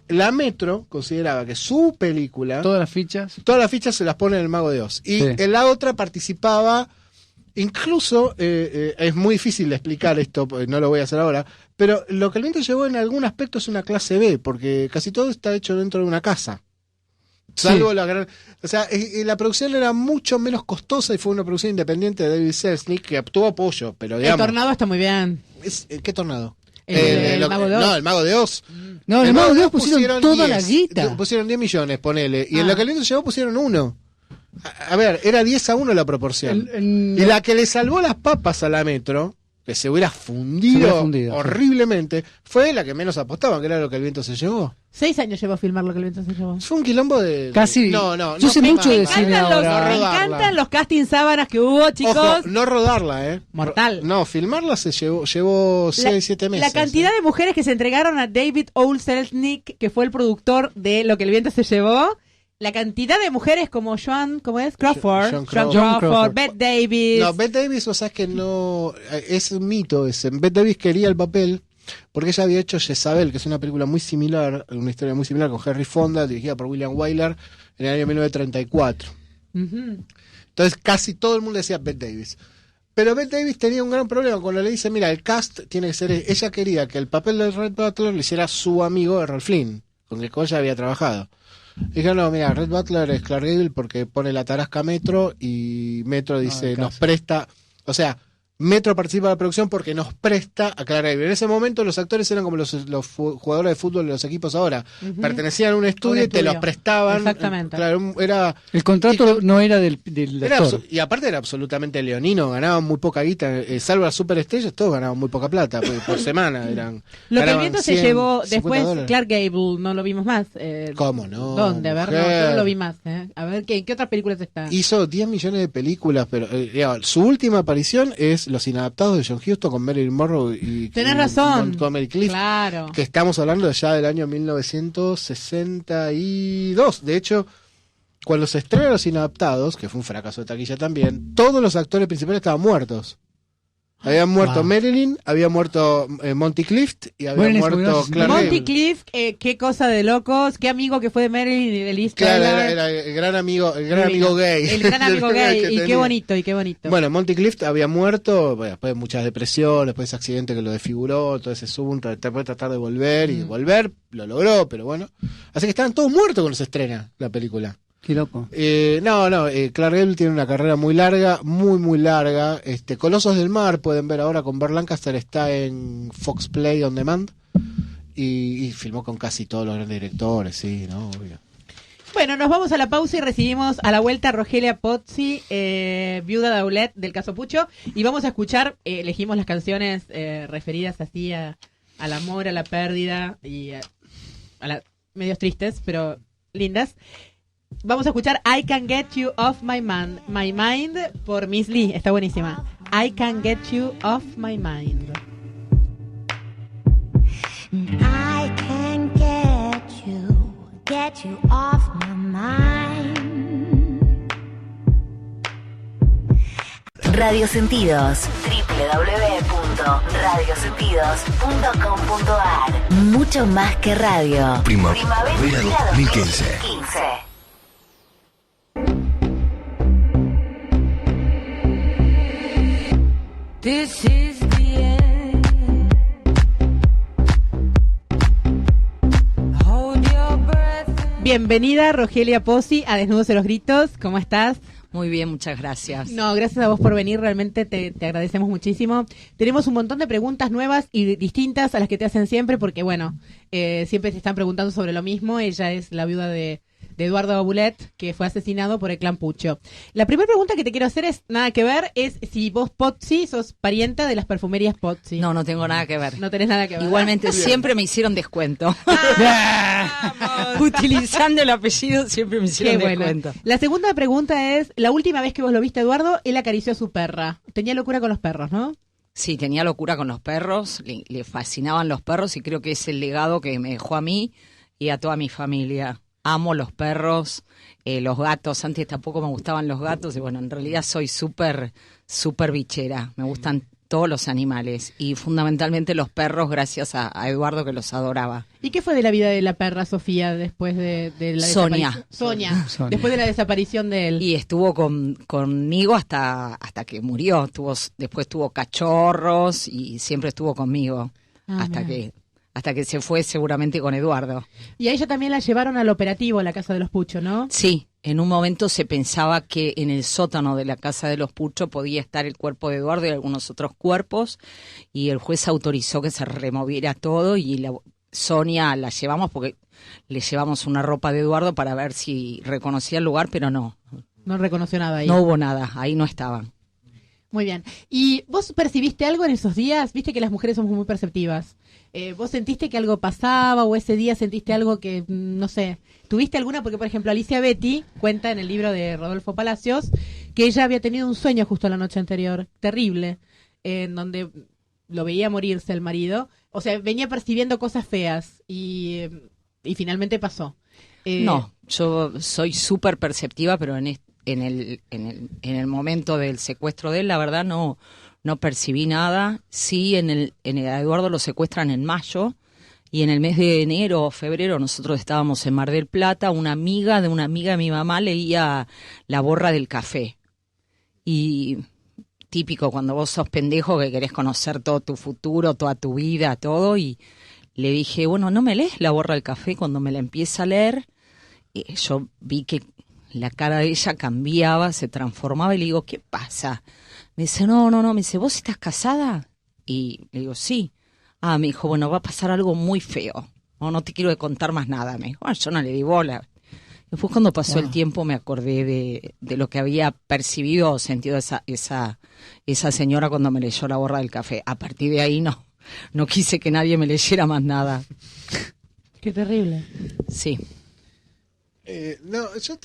La Metro consideraba que su película, todas las fichas. todas las fichas se las pone en El Mago de Oz. Y Sí. en la otra participaba, incluso, es muy difícil de explicar esto, pues no lo voy a hacer ahora, pero Lo que el viento llevó en algún aspecto es una clase B, porque casi todo está hecho dentro de una casa. Salvo la gran... O sea, la producción era mucho menos costosa y fue una producción independiente de David Selznick que obtuvo apoyo, pero El digamos... Tornado está muy bien. ¿Qué tornado? El Mago de Oz. No, El Mago de Oz. No, en el Mago de Oz pusieron toda 10, la guita. Pusieron 10 millones, ponele. Y en Ah. Lo que el viento llevó pusieron 1. A ver, era 10-1 la proporción. Y la que le salvó las papas a la Metro, que se hubiera fundido, sí. horriblemente, fue la que menos apostaba, que era Lo que el viento se llevó. 6 años llevó a filmar Lo que el viento se llevó. Fue un quilombo de... Casi. No. Yo sé mucho filmarla. de cine ahora. Me rodarla. encantan los casting sábanas que hubo, chicos. Ojo, no rodarla, Mortal. No, filmarla se llevó 6-7 meses. La cantidad de mujeres que se entregaron a David O. Selznick, que fue el productor de Lo que el viento se llevó. La cantidad de mujeres como Joan, ¿cómo es? Crawford. Joan Joan Crawford. Crawford, Bette Davis. No, Bette Davis, o sea, es que no... Es un mito ese. Bette Davis quería el papel porque ella había hecho Jezabel, que es una película muy similar, una historia muy similar con Henry Fonda, dirigida por William Wyler en el año 1934. Ujú. Entonces casi todo el mundo decía Bette Davis. Pero Bette Davis tenía un gran problema cuando le dice, mira, el cast tiene que ser... Ella quería que el papel de Red Butler lo hiciera su amigo Errol Flynn, con el cual ella había trabajado. Dije, no, mira, Red Butler es Clark Gable porque pone la tarasca Metro y Metro dice, nos presta, o sea, Metro participa de la producción porque nos presta a Clark Gable. En ese momento los actores eran como los jugadores de fútbol de los equipos ahora, pertenecían a un estudio y te los prestaban. Exactamente. Claro, era... El contrato no era del actor. Y aparte era absolutamente leonino, ganaban muy poca guita, salvo las superestrellas, todos ganaban muy poca plata por semana. Lo que el ganaban viento se 100, llevó 50 después, dólares. Clark Gable, no lo vimos más. ¿Cómo no? ¿Dónde? A ver, no, mujer? yo no lo vi más. A ver, ¿en qué otras películas está? Hizo 10 millones de películas, pero digamos, su última aparición es Los Inadaptados de John Huston con Marilyn Monroe y Tenés razón. Montgomery Clift, Claro. que estamos hablando ya del año 1962. De hecho, cuando se estrenan Los Inadaptados, que fue un fracaso de taquilla también, todos los actores principales estaban muertos. Habían muerto Wow. Marilyn, había muerto Monty Clift y había Bueno, muerto eso, Clark Monty Gable. Cliff, qué cosa de locos, qué amigo que fue de Marilyn y de Liz Claro, Taylor. era el gran amigo gay. El gran amigo gay, que y qué tenía. bonito, y qué bonito. Bueno, Monty Clift había muerto, bueno, después de muchas depresiones, después de ese accidente que lo desfiguró, todo ese asunto, después de tratar de volver y volver, lo logró, pero bueno. Así que estaban todos muertos cuando se estrena la película. Qué loco. Clark Gable tiene una carrera muy larga, muy larga. Colosos del Mar, pueden ver ahora con Burt Lancaster, está en Fox Play On Demand y filmó con casi todos los grandes directores, sí, ¿no? Obvio. Bueno, nos vamos a la pausa y recibimos a la vuelta a Rogelia Pozzi, viuda de Aulet del caso Pucho, y vamos a escuchar, elegimos las canciones referidas así al amor, a la pérdida y a medios tristes, pero lindas. Vamos a escuchar I Can Get You Off My Mind por Miss Lee, está buenísima. I Can Get You Off My Mind. I can get you off my mind. Radio Sentidos, www.radiosentidos.com.ar. Mucho más que radio. Primavera 2015. This is the end. Hold your breath. Bienvenida Rogelia Pozzi a Desnudos de los Gritos, ¿cómo estás? Muy bien, muchas gracias. No, gracias a vos por venir, realmente te agradecemos muchísimo. Tenemos un montón de preguntas nuevas y distintas a las que te hacen siempre, porque bueno, siempre te están preguntando sobre lo mismo. Ella es la viuda de de Eduardo Babulet, que fue asesinado por el clan Pucho. La primera pregunta que te quiero hacer es nada que ver, es si vos, Pozzi, sos parienta de las perfumerías Pozzi. No tengo nada que ver. No tenés nada que ver. Igualmente siempre me hicieron descuento. Utilizando el apellido siempre me hicieron Qué bueno. descuento. La segunda pregunta es, la última vez que vos lo viste, Eduardo, él acarició a su perra. Tenía locura con los perros, ¿no? Sí, tenía locura con los perros, le fascinaban los perros y creo que es el legado que me dejó a mí y a toda mi familia. Amo los perros, los gatos. Antes tampoco me gustaban los gatos y bueno, en realidad soy súper bichera. Me gustan todos los animales y fundamentalmente los perros gracias a Eduardo que los adoraba. ¿Y qué fue de la vida de la perra Sofía después de la Sonia. desaparición? Sonia. Después de la desaparición de él. Y estuvo conmigo hasta que murió. Después tuvo cachorros y siempre estuvo conmigo hasta que se fue seguramente con Eduardo. Y a ella también la llevaron al operativo a la casa de los Pucho, ¿no? Sí, en un momento se pensaba que en el sótano de la casa de los Pucho podía estar el cuerpo de Eduardo y algunos otros cuerpos y el juez autorizó que se removiera todo y Sonia la llevamos porque le llevamos una ropa de Eduardo para ver si reconocía el lugar, pero no. No reconoció nada ahí. No hubo nada, ahí no estaban. Muy bien. ¿Y vos percibiste algo en esos días? Viste que las mujeres somos muy perceptivas. ¿Vos sentiste que algo pasaba o ese día sentiste algo que, no sé, tuviste alguna? Porque, por ejemplo, Alicia Betti cuenta en el libro de Rodolfo Palacios que ella había tenido un sueño justo la noche anterior, terrible, en donde lo veía morirse el marido. O sea, venía percibiendo cosas feas y finalmente pasó. No, yo soy súper perceptiva, pero en el momento del secuestro de él, la verdad no percibí nada. Sí, a Eduardo lo secuestran en mayo y en el mes de enero o febrero nosotros estábamos en Mar del Plata. Una amiga de mi mamá leía La borra del café. Y típico cuando vos sos pendejo que querés conocer todo tu futuro, toda tu vida, todo. Y le dije, bueno, ¿no me lees La borra del café? Cuando me la empieza a leer, yo vi que la cara de ella cambiaba, se transformaba y le digo, ¿qué pasa? Me dice, no, me dice, ¿vos estás casada? Y le digo, sí. Me dijo, bueno, va a pasar algo muy feo. No te quiero contar más nada. Me dijo, yo no le di bola. Después cuando pasó el tiempo me acordé de lo que había percibido o sentido esa señora cuando me leyó La borra del café. A partir de ahí no quise que nadie me leyera más nada. Qué terrible. Sí. No, yo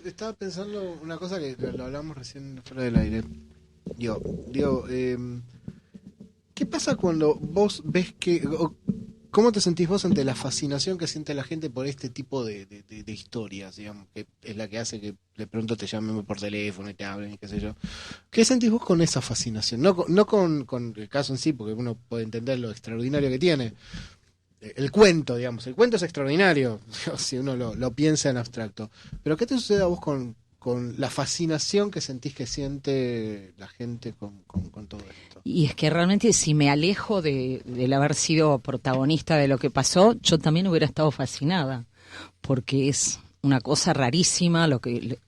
estaba pensando una cosa que lo hablamos recién fuera del aire. Digo, ¿qué pasa cuando vos ves cómo te sentís vos ante la fascinación que siente la gente por este tipo de historias, digamos, que es la que hace que de pronto te llamen por teléfono y te hablen y qué sé yo? ¿Qué sentís vos con esa fascinación? No con el caso en sí, porque uno puede entender lo extraordinario que tiene. El cuento, digamos, el cuento es extraordinario, si uno lo piensa en abstracto. Pero ¿qué te sucede a vos con la fascinación que sentís que siente la gente con todo esto? Y es que realmente si me alejo del haber sido protagonista de lo que pasó, yo también hubiera estado fascinada, porque es una cosa rarísima lo que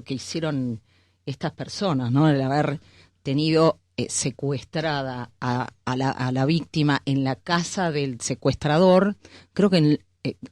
hicieron estas personas, ¿no? El haber tenido secuestrada a la víctima en la casa del secuestrador. Creo que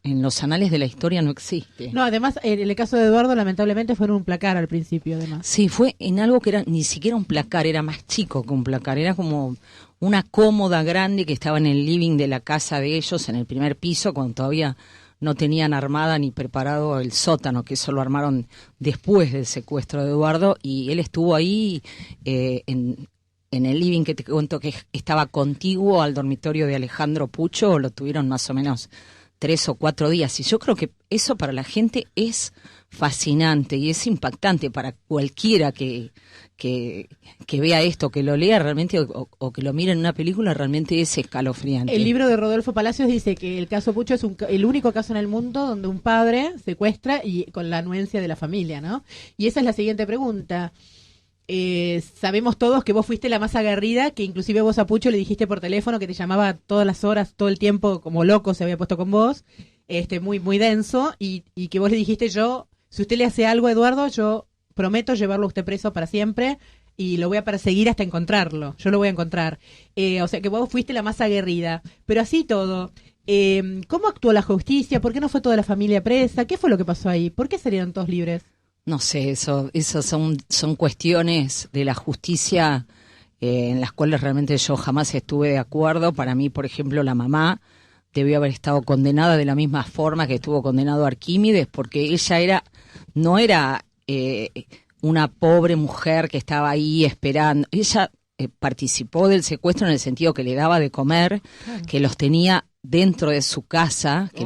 en los anales de la historia no existe. No, además, en el caso de Eduardo, lamentablemente fue en un placar al principio, además. Sí, fue en algo que era ni siquiera un placar, era más chico que un placar, era como una cómoda grande que estaba en el living de la casa de ellos, en el primer piso, cuando todavía no tenían armada ni preparado el sótano, que eso lo armaron después del secuestro de Eduardo, y él estuvo ahí en el living que te cuento que estaba contiguo al dormitorio de Alejandro Pucho, lo tuvieron más o menos 3 o 4 días. Y yo creo que eso para la gente es fascinante y es impactante para cualquiera que vea esto, que lo lea realmente o que lo mire en una película, realmente es escalofriante. El libro de Rodolfo Palacios dice que el caso Pucho es el único caso en el mundo donde un padre secuestra y con la anuencia de la familia, ¿no? Y esa es la siguiente pregunta. Sabemos todos que vos fuiste la más aguerrida, que inclusive vos a Pucho le dijiste por teléfono que te llamaba todas las horas, todo el tiempo, como loco se había puesto con vos, muy, muy denso, y que vos le dijiste, si usted le hace algo a Eduardo, yo prometo llevarlo a usted preso para siempre y lo voy a perseguir hasta encontrarlo, yo lo voy a encontrar. O sea que vos fuiste la más aguerrida, pero así todo, ¿Cómo actuó la justicia? ¿Por qué no fue toda la familia presa? ¿Qué fue lo que pasó ahí? ¿Por qué salieron todos libres? No sé, eso son cuestiones de la justicia en las cuales realmente yo jamás estuve de acuerdo. Para mí, por ejemplo, la mamá debió haber estado condenada de la misma forma que estuvo condenado Arquímedes, porque ella no era una pobre mujer que estaba ahí esperando. Ella participó del secuestro en el sentido que le daba de comer, claro, que los tenía dentro de su casa, que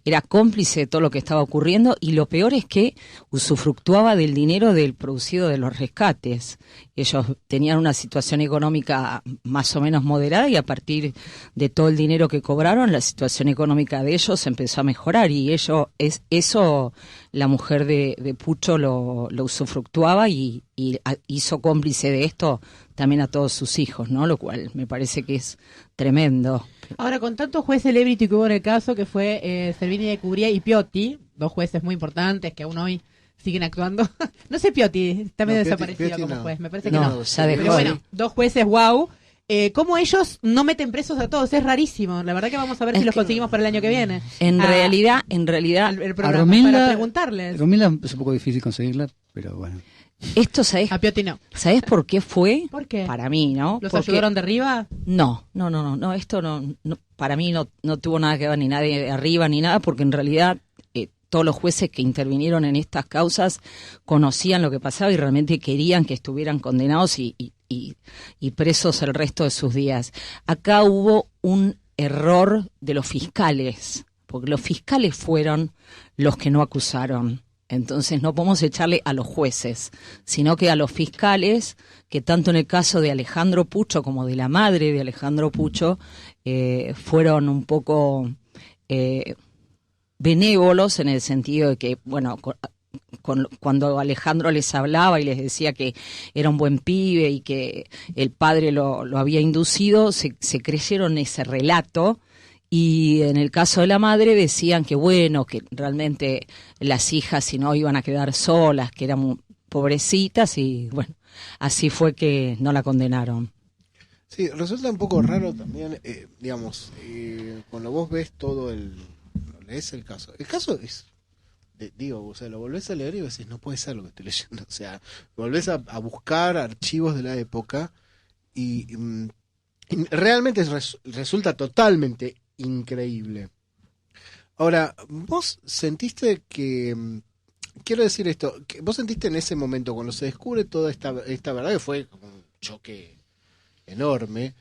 era cómplice de todo lo que estaba ocurriendo, y lo peor es que usufructuaba del dinero del producido de los rescates. Ellos tenían una situación económica más o menos moderada, y a partir de todo el dinero que cobraron, la situación económica de ellos empezó a mejorar, y eso la mujer de Pucho lo usufructuaba y hizo cómplice de esto también a todos sus hijos, ¿no? Lo cual me parece que es tremendo. Ahora, con tanto juez celebrity que hubo en el caso, que fue Servini de Cubría y Piotti, dos jueces muy importantes que aún hoy siguen actuando. No sé, Piotti, está medio desaparecido Piotti como no. juez, me parece que no. Ya dejó. Pero bueno, dos jueces, wow. ¿Cómo ellos no meten presos a todos? Es rarísimo. La verdad que vamos a ver si los conseguimos para el año que viene. En realidad, el programa, a Romilda, para preguntarles. Romilda es un poco difícil conseguirla, pero bueno. Esto, ¿sabés? A Piotti no. ¿Sabés por qué fue? ¿Por qué? Para mí, ¿no? ¿Los Porque ayudaron de arriba? No, esto no, para mí no tuvo nada que ver ni nadie de arriba ni nada, porque en realidad todos los jueces que intervinieron en estas causas conocían lo que pasaba y realmente querían que estuvieran condenados y presos el resto de sus días. Acá hubo un error de los fiscales, porque los fiscales fueron los que no acusaron. Entonces no podemos echarle a los jueces, sino que a los fiscales, que tanto en el caso de Alejandro Pucho como de la madre de Alejandro Pucho fueron un poco benévolos, en el sentido de que, bueno, cuando Alejandro les hablaba y les decía que era un buen pibe y que el padre lo había inducido, se creyeron ese relato. Y en el caso de la madre decían que bueno, que realmente las hijas si no iban a quedar solas, que eran pobrecitas, y bueno, así fue que no la condenaron. Sí, resulta un poco raro también, cuando vos ves lees el caso es, o sea, lo volvés a leer y decís, no puede ser lo que estoy leyendo, o sea, volvés a buscar archivos de la época y realmente resulta totalmente increíble. Ahora, vos sentiste quiero decir esto, que vos sentiste en ese momento cuando se descubre toda esta verdad, que fue como un choque enorme,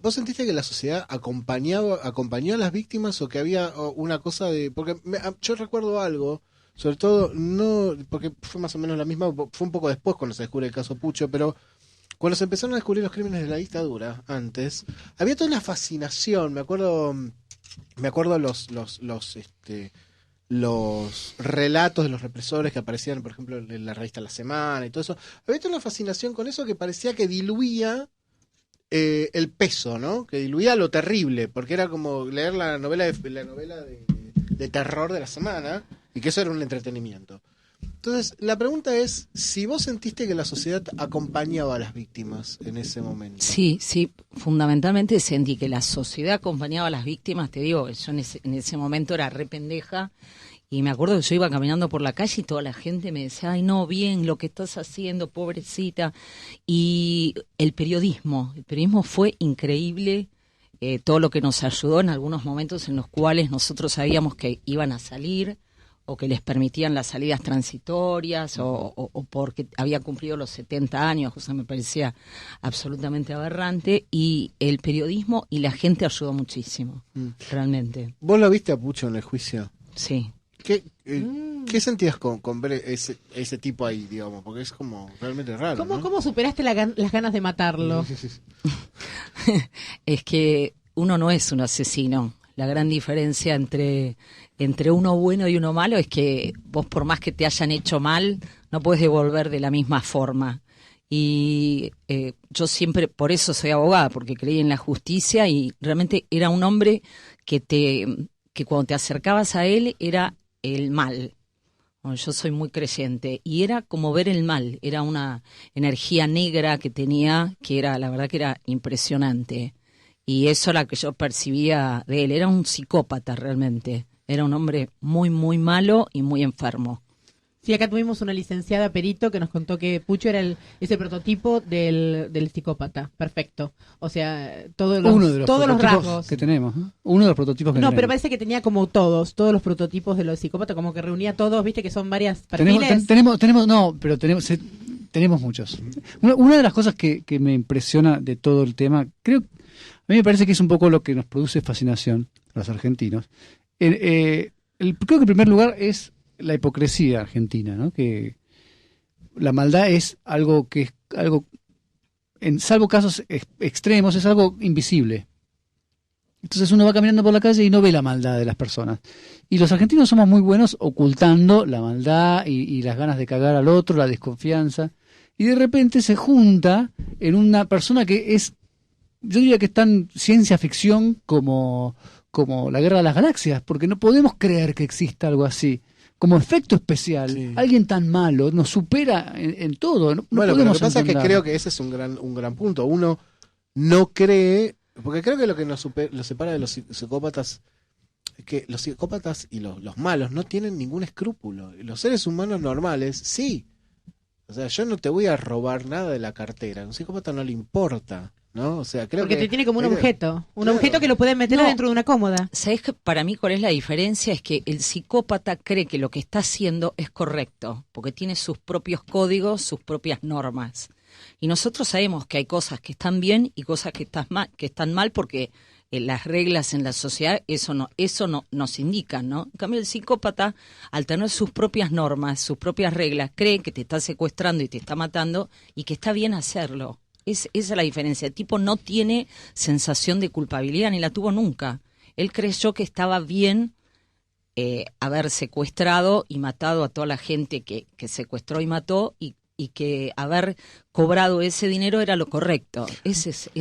vos sentiste que la sociedad acompañó a las víctimas, o que había una cosa de, porque yo recuerdo algo, sobre todo no porque fue más o menos la misma, fue un poco después cuando se descubre el caso Pucho, pero cuando se empezaron a descubrir los crímenes de la dictadura, antes, había toda una fascinación. Me acuerdo los relatos de los represores que aparecían, por ejemplo, en la revista La Semana y todo eso. Había toda una fascinación con eso que parecía que diluía el peso, ¿no? Que diluía lo terrible, porque era como leer la novela de terror de la semana, y que eso era un entretenimiento. Entonces, la pregunta es si vos sentiste que la sociedad acompañaba a las víctimas en ese momento. Sí, fundamentalmente sentí que la sociedad acompañaba a las víctimas. Te digo, yo en ese momento era re pendeja, y me acuerdo que yo iba caminando por la calle y toda la gente me decía, ay, no, bien, lo que estás haciendo, pobrecita. Y el periodismo fue increíble, todo lo que nos ayudó en algunos momentos en los cuales nosotros sabíamos que iban a salir, o que les permitían las salidas transitorias, o porque había cumplido los 70 años, cosa que me parecía absolutamente aberrante, y el periodismo y la gente ayudó muchísimo, realmente. ¿Vos lo viste a Pucho en el juicio? Sí. ¿Qué sentías con ver ese tipo ahí, digamos? Porque es como realmente raro, ¿no? ¿Cómo superaste las ganas de matarlo? Es que uno no es un asesino. La gran diferencia entre uno bueno y uno malo es que vos, por más que te hayan hecho mal, no podés devolver de la misma forma. Y yo siempre, por eso soy abogada, porque creí en la justicia, y realmente era un hombre que cuando te acercabas a él era el mal. Bueno, yo soy muy creyente, y era como ver el mal, era una energía negra que tenía, que era, la verdad que era impresionante. Y eso era lo que yo percibía de él. Era un psicópata realmente. Era un hombre muy, muy malo y muy enfermo. Sí, acá tuvimos una licenciada perito que nos contó que Pucho era ese prototipo del psicópata. Perfecto. O sea, todos los prototipos rasgos que tenemos, ¿no? Uno de los prototipos que No, tenemos. pero parece que tenía como todos los prototipos de los psicópatas, como que reunía todos, viste que son varias perfiles. Tenemos muchos. Una de las cosas que me impresiona de todo el tema, a mí me parece que es un poco lo que nos produce fascinación a los argentinos. Creo que en primer lugar es la hipocresía argentina, ¿no? Que la maldad es algo en salvo casos extremos, es algo invisible. Entonces uno va caminando por la calle y no ve la maldad de las personas. Y los argentinos somos muy buenos ocultando la maldad y las ganas de cagar al otro, la desconfianza. Y de repente se junta en una persona que es, yo diría que es tan ciencia ficción como la Guerra de las Galaxias, porque no podemos creer que exista algo así. Como efecto especial, Sí. alguien tan malo nos supera en todo. No Bueno, pero lo podemos que pasa es que entender. creo que ese es un gran punto. Uno no cree, porque creo que lo que los separa de los psicópatas es que los psicópatas y los malos no tienen ningún escrúpulo. Los seres humanos normales, sí. O sea, yo no te voy a robar nada de la cartera. A un psicópata no le importa, ¿no? O sea, creo Porque que te tiene como un hay que- objeto. Un Claro. objeto que lo pueden meter No. dentro de una cómoda. ¿Sabés que para mí cuál es la diferencia? Es que el psicópata cree que lo que está haciendo es correcto, porque tiene sus propios códigos, sus propias normas. Y nosotros sabemos que hay cosas que están bien y cosas que están mal, porque las reglas en la sociedad eso no nos indican, ¿no? En cambio, el psicópata, al tener sus propias normas, sus propias reglas, cree que te está secuestrando y te está matando y que está bien hacerlo. Esa es la diferencia. El tipo no tiene sensación de culpabilidad, ni la tuvo nunca. Él creyó que estaba bien haber secuestrado y matado a toda la gente que secuestró y mató, y que haber cobrado ese dinero era lo correcto. Y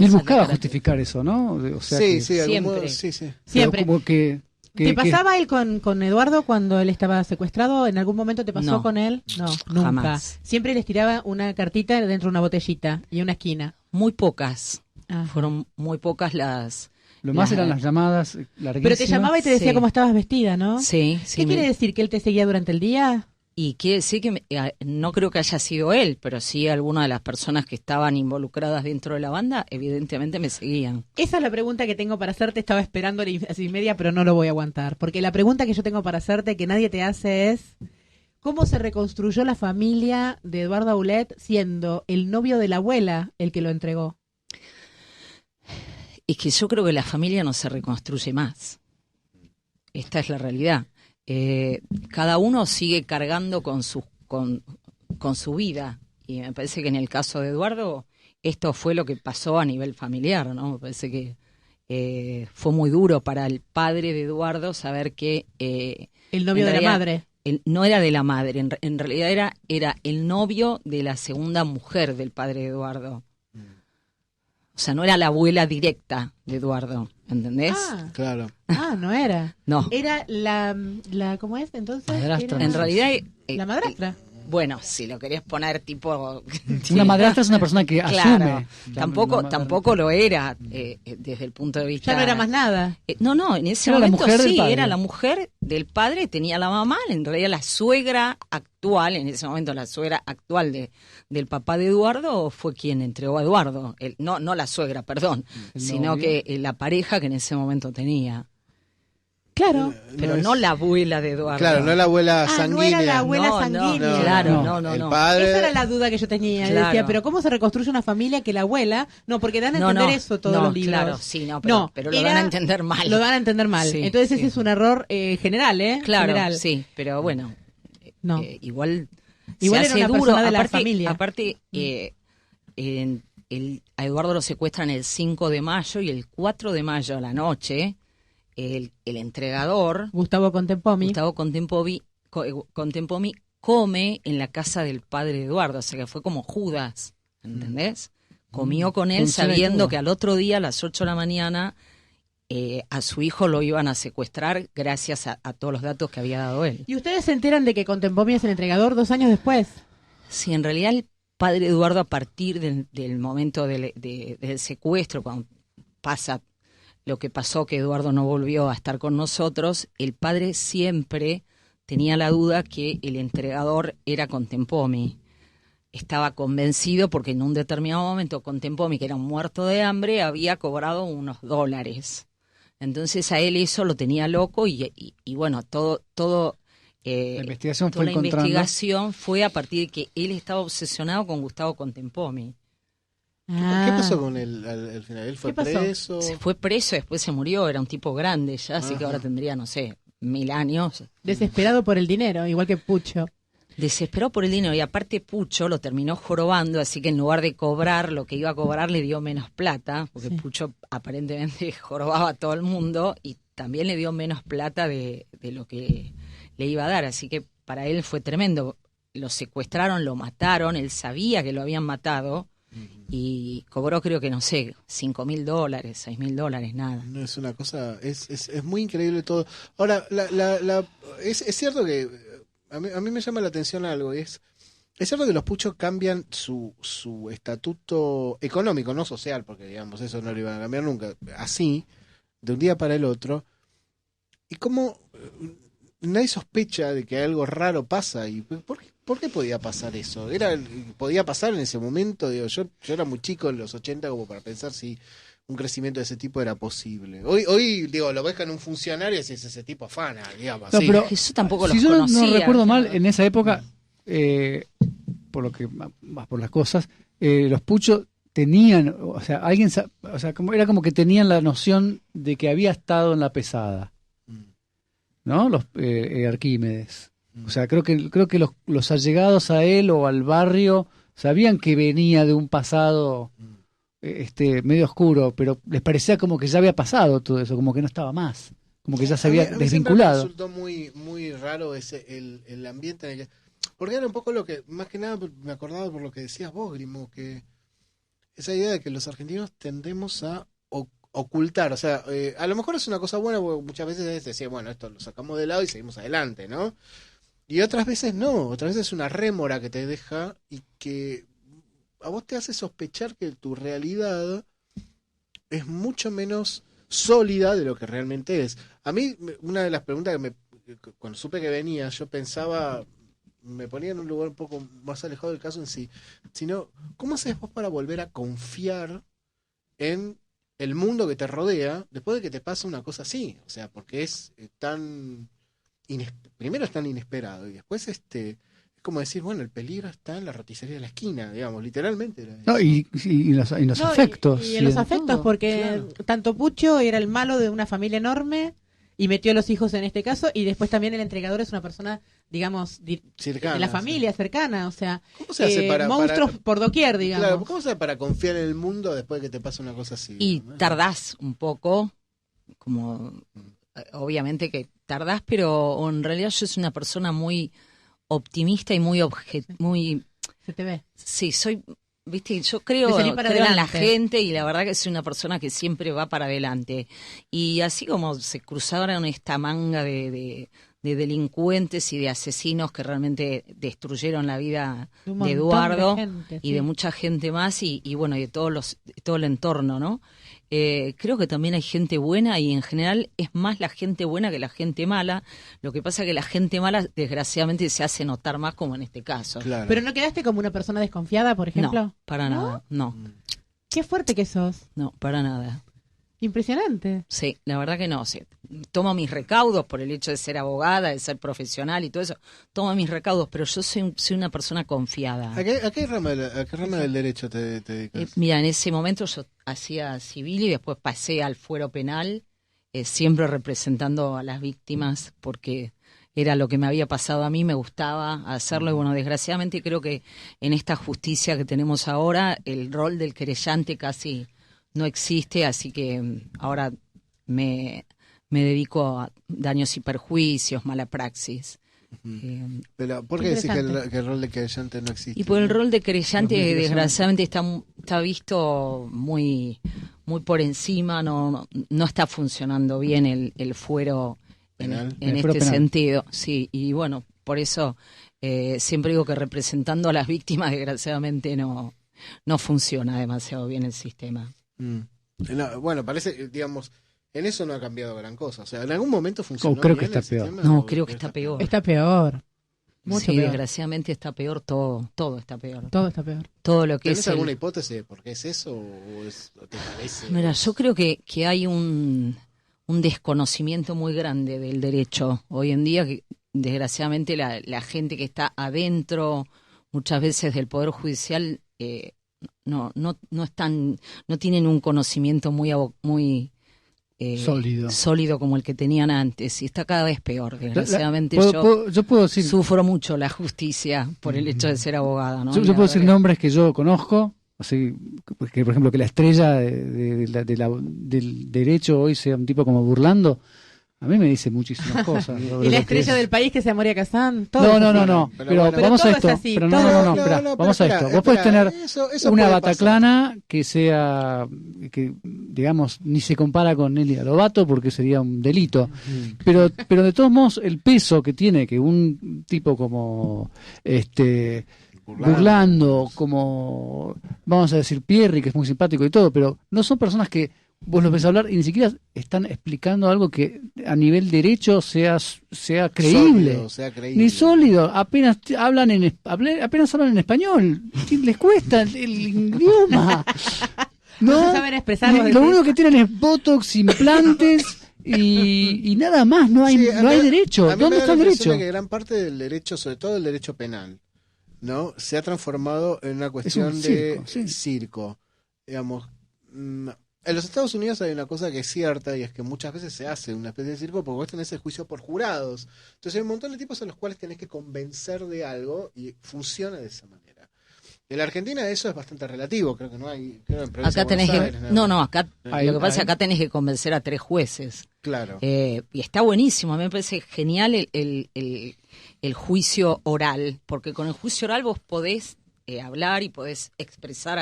él buscaba justificar eso, ¿no? O sea, Sí, que- sí, de algún Siempre. modo, sí, sí. pero Siempre. como que ¿Te pasaba él con Eduardo cuando él estaba secuestrado? ¿En algún momento te pasó No. con él? No, nunca. Jamás. Siempre les tiraba una cartita dentro de una botellita y una esquina. Muy pocas. Ajá. Fueron muy pocas las... Lo más eran las llamadas larguísimas. Pero te llamaba y te decía Sí. cómo estabas vestida, ¿no? Sí, sí. ¿Qué quiere decir? ¿Que él te seguía durante el día? Y quiere decir que no creo que haya sido él, pero sí alguna de las personas que estaban involucradas dentro de la banda, evidentemente me seguían. Esa es la pregunta que tengo para hacerte. Estaba esperando las 6:30, pero no lo voy a aguantar. Porque la pregunta que yo tengo para hacerte, que nadie te hace, es: ¿cómo se reconstruyó la familia de Eduardo Aulet siendo el novio de la abuela el que lo entregó? Es que yo creo que la familia no se reconstruye más. Esta es la realidad. Cada uno sigue cargando con su vida. Y me parece que en el caso de Eduardo, esto fue lo que pasó a nivel familiar, ¿no? Me parece que fue muy duro para el padre de Eduardo saber que... El novio de la madre. No era de la madre, en realidad era el novio de la segunda mujer del padre de Eduardo. O sea, no era la abuela directa de Eduardo, ¿entendés? Claro. No era. No. Era la ¿cómo es entonces? Madrastra. Era En realidad... la madrastra. Bueno, si lo querés poner tipo... Una madrastra es una persona que Claro, asume. tampoco lo era desde el punto de vista... Ya no era más nada. No, en ese Era la momento mujer del sí, padre. era la mujer del padre, tenía la mamá, en realidad la suegra actual, en ese momento la suegra actual del papá de Eduardo fue quien entregó a Eduardo, no la suegra, perdón, El sino novio. que la pareja que en ese momento tenía, Claro. pero es- no la abuela de Eduardo. Claro, no la abuela No sanguínea. era la abuela No, sanguínea. claro, No. no. El padre. Esa era la duda que yo tenía. Claro. Decía, pero ¿cómo se reconstruye una familia que la abuela? No, porque dan a entender eso todos los libros. Claro, sí, pero lo dan a entender mal. Lo dan a entender mal. Sí, Entonces ese sí. es un error general, ¿eh? Claro, General. sí, pero bueno, No. Igual Igual se era hace una duro. persona de la Aparte, familia. a Eduardo lo secuestran el 5 de mayo y el 4 de mayo a la noche, el entregador, Gustavo Contempomi. Gustavo Contempomi, come en la casa del padre de Eduardo, o sea que fue como Judas, ¿entendés? Comió con él Con cena y sabiendo todo. que al otro día a las 8 de la mañana a su hijo lo iban a secuestrar gracias a todos los datos que había dado él. ¿Y ustedes se enteran de que Contempomi es el entregador 2 años después? Sí, en realidad el padre Eduardo, a partir del momento del secuestro, cuando pasa lo que pasó, que Eduardo no volvió a estar con nosotros, el padre siempre tenía la duda que el entregador era Contempomi. Estaba convencido porque en un determinado momento Contempomi, que era un muerto de hambre, había cobrado unos $. Entonces a él eso lo tenía loco y bueno, todo La investigación toda fue la encontrando. investigación fue a partir de que él estaba obsesionado con Gustavo Contempomi. ¿Qué pasó con él al final? ¿Él fue ¿Qué pasó? preso? Se fue preso, después se murió, era un tipo grande ya, así que ahora tendría, no sé, 1000 años. Desesperado por el dinero, igual que Pucho. Desesperó por el dinero y aparte Pucho lo terminó jorobando, así que en lugar de cobrar lo que iba a cobrar le dio menos plata, porque Sí. Pucho aparentemente jorobaba a todo el mundo y también le dio menos plata de lo que le iba a dar, así que para él fue tremendo. Lo secuestraron, lo mataron, él sabía que lo habían matado y cobró, creo que, no sé, $5.000, $6.000, nada. No, es una cosa, es muy increíble todo. Ahora, es cierto que a mí me llama la atención algo, es cierto que los puchos cambian su estatuto económico, no social, porque digamos, eso no lo iban a cambiar nunca, así, de un día para el otro, y cómo nadie sospecha de que algo raro pasa, y ¿por qué podía pasar eso? Podía pasar en ese momento, digo, yo era muy chico en los 80 como para pensar si un crecimiento de ese tipo era posible. Hoy digo, lo ves en un funcionario y es ese tipo afana, digamos. No, sí. pero Eso tampoco si los yo no conocía. recuerdo mal, en esa época, por lo que más por las cosas, los puchos tenían, o sea, era como que tenían la noción de que había estado en la pesada, ¿no? Los Arquímedes. O sea, creo que los allegados a él o al barrio sabían que venía de un pasado medio oscuro, pero les parecía como que ya había pasado todo eso, como que no estaba más, como que ya se había A mí siempre me desvinculado. resultó muy, muy raro el ambiente en el que... Porque era un poco lo que, más que nada me acordaba por lo que decías vos, Grimo, que esa idea de que los argentinos tendemos a ocultar, o sea, a lo mejor es una cosa buena porque muchas veces es decir, bueno, esto lo sacamos de lado y seguimos adelante, ¿no? Y otras veces no, otras veces es una rémora que te deja y que a vos te hace sospechar que tu realidad es mucho menos sólida de lo que realmente es. A mí, una de las preguntas cuando supe que venía, yo pensaba, me ponía en un lugar un poco más alejado del caso en sí, sino, ¿cómo haces vos para volver a confiar en el mundo que te rodea después de que te pasa una cosa así? O sea, porque es tan... primero es tan inesperado y después es como decir, bueno, el peligro está en la roticería de la esquina, digamos, literalmente. Era No, eso. y los No, afectos. Y en los en afectos, todo. porque Claro. tanto Pucho era el malo de una familia enorme y metió a los hijos en este caso, y después también el entregador es una persona, digamos, Cercana, de la sí. familia, cercana, o sea, ¿Cómo se hace monstruos por doquier, digamos. Claro, ¿cómo se hace para confiar en el mundo después de que te pasa una cosa así? Y ¿no? tardás un poco, como obviamente que tardás, pero en realidad yo soy una persona muy optimista y muy muy Se te ve. sí, soy, viste, yo De creo salir para en la adelante. gente y la verdad que soy una persona que siempre va para adelante. Y así como se cruzaron esta manga de delincuentes y de asesinos que realmente destruyeron la vida De un de montón Eduardo de gente, y sí. de mucha gente más y bueno, y de todo el entorno, ¿no? Creo que también hay gente buena y en general es más la gente buena que la gente mala. Lo que pasa es que la gente mala desgraciadamente se hace notar más, como en este caso. Claro. Pero no quedaste como una persona desconfiada, por ejemplo. No, para nada, no, Qué fuerte que sos. no, para nada. Impresionante. Sí, la verdad que no. Sí. Tomo mis recaudos por el hecho de ser abogada, de ser profesional y todo eso. Tomo mis recaudos, pero yo soy una persona confiada. ¿A qué rama del derecho te dedicas? Mira, en ese momento yo hacía civil y después pasé al fuero penal, siempre representando a las víctimas porque era lo que me había pasado a mí, me gustaba hacerlo y bueno, desgraciadamente creo que en esta justicia que tenemos ahora el rol del querellante casi no existe, así que ahora me dedico a daños y perjuicios, mala praxis. Pero, ¿por qué decís que Interesante. el rol de querellante no existe? Y por el rol de querellante, 2018. desgraciadamente está visto muy por encima, no está funcionando bien el fuero Penal. en El fuero este penal. sentido. Sí, y bueno, por eso siempre digo que representando a las víctimas, desgraciadamente no funciona demasiado bien el sistema. No, bueno, parece, digamos, En eso no ha cambiado gran cosa. O sea, en algún momento funcionó creo que bien está el peor. sistema, No, o creo que está peor. Está peor. Mucho Sí, peor. desgraciadamente está peor todo. Todo está peor. Todo está peor. Todo lo que ¿Tienes es alguna hipótesis de por qué es eso o te parece? Mira, yo creo que hay un desconocimiento muy grande del derecho hoy en día, que desgraciadamente la gente que está adentro muchas veces del Poder Judicial no están, no tienen un conocimiento muy sólido como el que tenían antes, y está cada vez peor. Desgraciadamente yo puedo decir, sufro mucho la justicia por el hecho de ser abogada, ¿no? yo La puedo decir verdad nombres que yo conozco, así que por ejemplo que la estrella del derecho hoy sea un tipo como Burlando. A mí me dice muchísimas cosas. Y la estrella del país que sea Moria Kazan. Todo No. Pero bueno, vamos todo a esto. es así, Pero todo- espera, pero vamos a espera, esto. Vos podés espera, tener eso una puede Bataclana que sea, que digamos, ni se compara con Nelly Lobato porque sería un delito. Pero de todos modos, el peso que tiene que un tipo como Burlando, como vamos a decir Pierri, que es muy simpático y todo, pero no son personas que vos los ves hablar y ni siquiera están explicando algo que a nivel derecho sea creíble. Sólido, sea creíble. Ni sólido, apenas hablan en español, les cuesta el idioma. No se saben expresar, vos Lo decís. único que tienen es botox, implantes y nada más, no hay Sí, no hay derecho. a mí me ¿Dónde da está el la impresión derecho? de que gran parte del derecho, sobre todo el derecho penal, ¿no? Se ha transformado en una cuestión un de circo, sí. circo. Digamos, en los Estados Unidos hay una cosa que es cierta y es que muchas veces se hace una especie de circo porque vos tenés el juicio por jurados. Entonces hay un montón de tipos a los cuales tenés que convencer de algo y funciona de esa manera. En la Argentina eso es bastante relativo, creo que no hay... Creo en provincia acá de tenés Buenos que, Aires, nada más. acá Ahí- lo que pasa es ahí- que acá tenés que convencer a 3 jueces. Claro. Y está buenísimo, a mí me parece genial el juicio oral, porque con el juicio oral vos podés hablar y podés expresar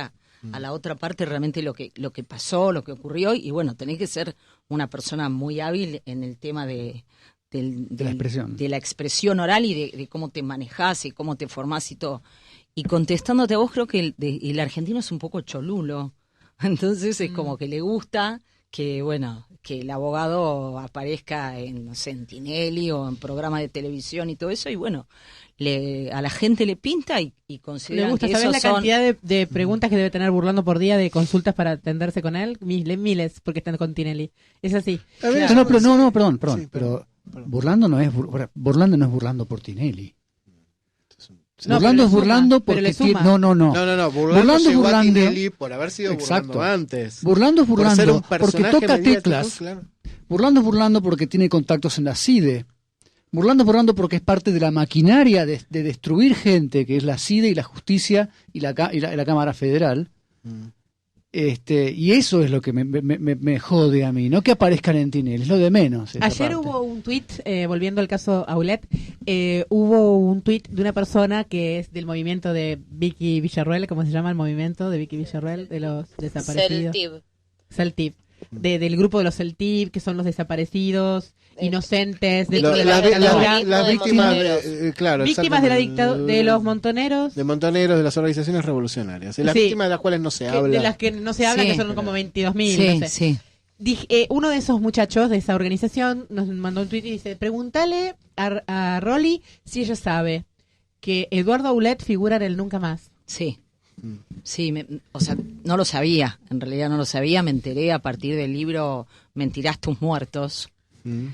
a la otra parte realmente lo que pasó, lo que ocurrió, y bueno, tenés que ser una persona muy hábil en el tema de la expresión. de la expresión oral y de cómo te manejás y cómo te formás y todo. Y contestándote a vos, creo que el argentino es un poco cholulo, entonces es como que le gusta que, bueno, que el abogado aparezca en, no sé, en Tinelli o en programas de televisión y todo eso, y bueno, a la gente le pinta y Le consideran gusta. que ¿Sabés esos la son... cantidad de preguntas que debe tener Burlando por día de consultas para atenderse con él? Miles, porque están con Tinelli. Es así. A ver, No, perdón, Sí, pero perdón. Burlando no es Burlando por Tinelli. No, Burlando pero es le Burlando suma, pero porque le tiene... suma. No. No, Burlando Burlando es llegó a Burlando. Tinelli por haber sido Exacto. Burlando antes. Burlando es Por ser Burlando un porque personaje toca mediático, teclas. claro. Burlando es Burlando porque tiene contactos en la CIDE. Burlando es Burlando porque es parte de la maquinaria de destruir gente, que es la CIDE y la justicia y la Cámara Federal. Y eso es lo que me jode a mí, no que aparezcan en Tinelli, es lo de menos. esa Ayer parte. hubo un tuit, volviendo al caso Aulet, hubo un tuit de una persona que es del movimiento de Vicky Villarruel, ¿cómo se llama el movimiento de Vicky Villarruel? De los desaparecidos. Celtib. Celtib. Del grupo de los Celtib, que son los desaparecidos, inocentes, de Lo- de la- la la- dictadura. las de víctimas montoneros. claro, Víctimas de la exactamente. de los montoneros. De montoneros, de las organizaciones revolucionarias. De las Sí. víctimas de las cuales no se habla. De las que no se habla, Sí. que son como 22.000. Sí, no sé. sí. Uno de esos muchachos de esa organización nos mandó un tweet y dice, pregúntale a Rolly si ella sabe que Eduardo Aulet figura en el Nunca Más. Sí. Sí, o sea, no lo sabía, en realidad no lo sabía, me enteré a partir del libro Mentirás tus muertos.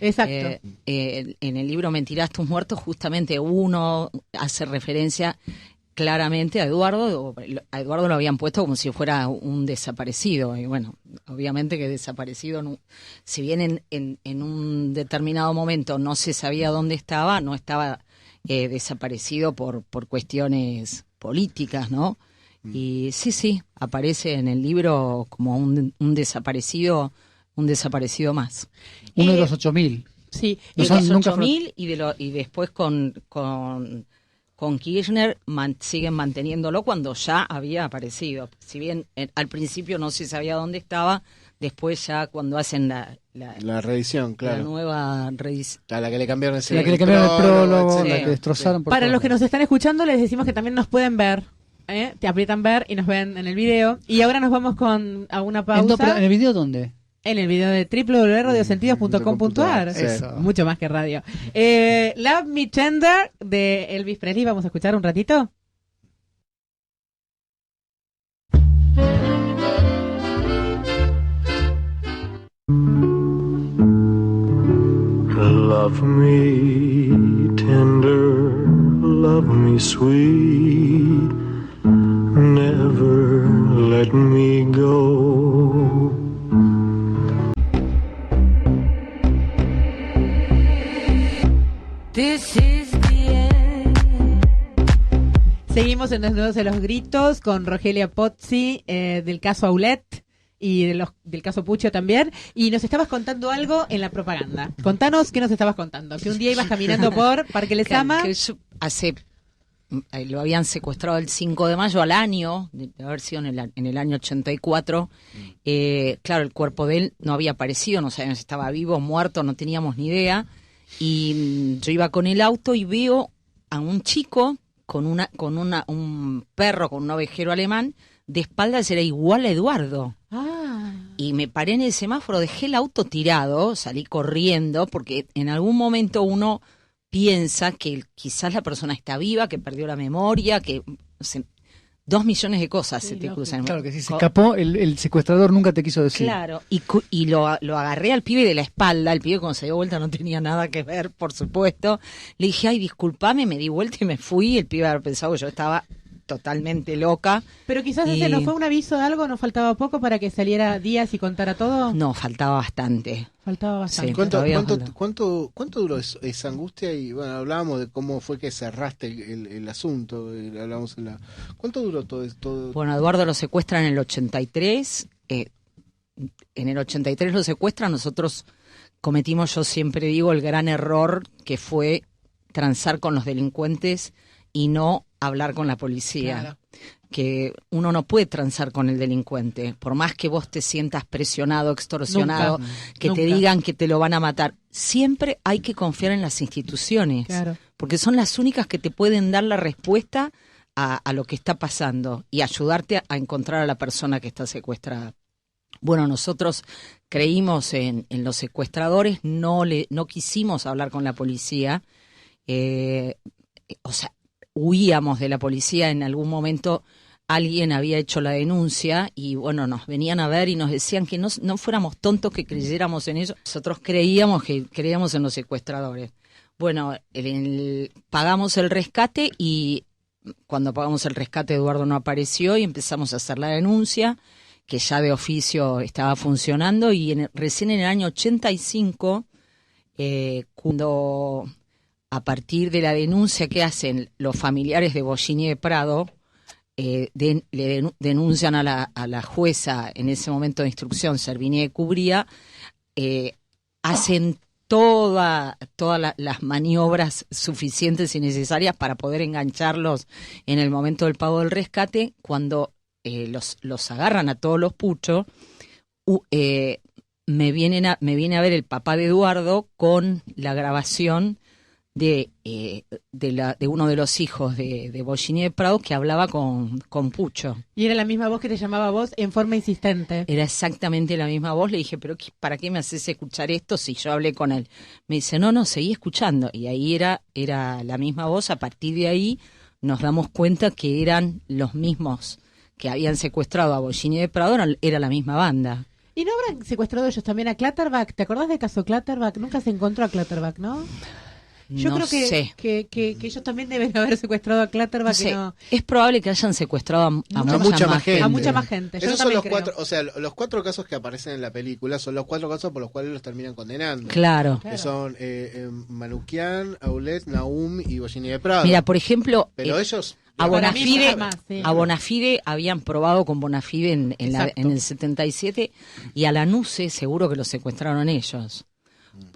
Exacto. En el libro Mentirás tus muertos justamente uno hace referencia claramente a Eduardo lo habían puesto como si fuera un desaparecido, y bueno, obviamente que desaparecido, si bien en un determinado momento no se sabía dónde estaba, no estaba desaparecido por cuestiones políticas, ¿no? Y sí, aparece en el libro como un desaparecido más. Uno de los 8.000. Sí. No De son- los nunca 8.000 y después con Kirchner siguen manteniéndolo cuando ya había aparecido. Si bien al principio no se sabía dónde estaba, después ya cuando hacen La reedición, la claro. nueva reedición. A la que le cambiaron el La que le cambiaron el prólogo, etcétera. la que destrozaron. por Para todos los que lados. nos están escuchando, les decimos que también nos pueden ver. Te aprietan ver y nos ven en el video. Y ahora nos vamos a una pausa. ¿En el video dónde? En el video de www.radiosentidos.com.ar. Eso. Mucho más que radio. Love Me Tender de Elvis Presley. Vamos a escuchar un ratito. Love me tender, love me sweet, never let me go. This is the end. Seguimos en Desnudos de los Gritos con Rogelia Pozzi del caso Aulet y del caso Puccio también. Y nos estabas contando algo en la propaganda. Contanos qué nos estabas contando. Que un día ibas caminando por Parque Lezama. Lo habían secuestrado el 5 de mayo al año, de haber sido en el año 84. Claro, el cuerpo de él no había aparecido, no sabíamos si estaba vivo o muerto, no teníamos ni idea. Y yo iba con el auto y veo a un chico con un perro, con un ovejero alemán, de espaldas era igual a Eduardo. Y me paré en el semáforo, dejé el auto tirado, salí corriendo, porque en algún momento uno piensa que quizás la persona está viva, que perdió la memoria, que... no sé, 2 millones de cosas se te cruzan. Claro que si se escapó, el secuestrador nunca te quiso decir. Claro, y lo agarré al pibe de la espalda, el pibe cuando se dio vuelta no tenía nada que ver, por supuesto. Le dije, ay, discúlpame, me di vuelta y me fui. El pibe había pensado que yo estaba totalmente loca. Pero quizás ese no fue un aviso de algo, ¿nos faltaba poco para que saliera Díaz y contara todo? No, faltaba bastante. Faltaba bastante. Sí, ¿Cuánto duró esa angustia? Y bueno, hablábamos de cómo fue que cerraste el asunto. Hablábamos ¿Cuánto duró todo esto? Bueno, Eduardo lo secuestra en el 83. En el 83 lo secuestran. Nosotros cometimos, yo siempre digo, el gran error que fue transar con los delincuentes y no hablar con la policía. Claro. Que uno no puede transar con el delincuente, por más que vos te sientas presionado, extorsionado, nunca. Te digan que te lo van a matar. Siempre hay que confiar en las instituciones, claro, porque son las únicas que te pueden dar la respuesta a lo que está pasando y ayudarte a encontrar a la persona que está secuestrada. Bueno, nosotros creímos en los secuestradores, no quisimos hablar con la policía, huíamos de la policía. En algún momento alguien había hecho la denuncia y bueno, nos venían a ver y nos decían que no fuéramos tontos, que creyéramos en ellos. Nosotros creíamos en los secuestradores. Bueno, pagamos el rescate y cuando pagamos el rescate Eduardo no apareció y empezamos a hacer la denuncia, que ya de oficio estaba funcionando, y recién en el año 85, cuando... a partir de la denuncia que hacen los familiares de Bollini de Prado, le denuncian a la jueza en ese momento de instrucción, Servini de Cubría, hacen todas las maniobras suficientes y necesarias para poder engancharlos en el momento del pago del rescate. Cuando los agarran a todos los puchos, me viene a ver el papá de Eduardo con la grabación de uno de los hijos de Bollini de Prado, que hablaba con Pucho. Y era la misma voz que te llamaba a vos en forma insistente. Era exactamente la misma voz. Le dije, pero ¿para qué me haces escuchar esto si yo hablé con él? Me dice, no, seguí escuchando. Y ahí era la misma voz. A partir de ahí nos damos cuenta que eran los mismos que habían secuestrado a Bollini de Prado, era la misma banda. ¿Y no habrán secuestrado ellos también a Clatterback? ¿Te acordás del caso Clatterback? Nunca se encontró a Clatterback, ¿no? Yo creo que ellos también deben haber secuestrado a Clatterback. No sé. Es probable que hayan secuestrado a mucha más gente. A mucha más gente. Esos son los 4, o sea, los 4 casos que aparecen en la película son los 4 casos por los cuales los terminan condenando. Claro. Que son Manukian, Aulet, Naum y Bollini de Prado. Mira, por ejemplo, pero ellos... A Bonafide habían probado con Bonafide en el 77, y a Lanuse seguro que lo secuestraron ellos.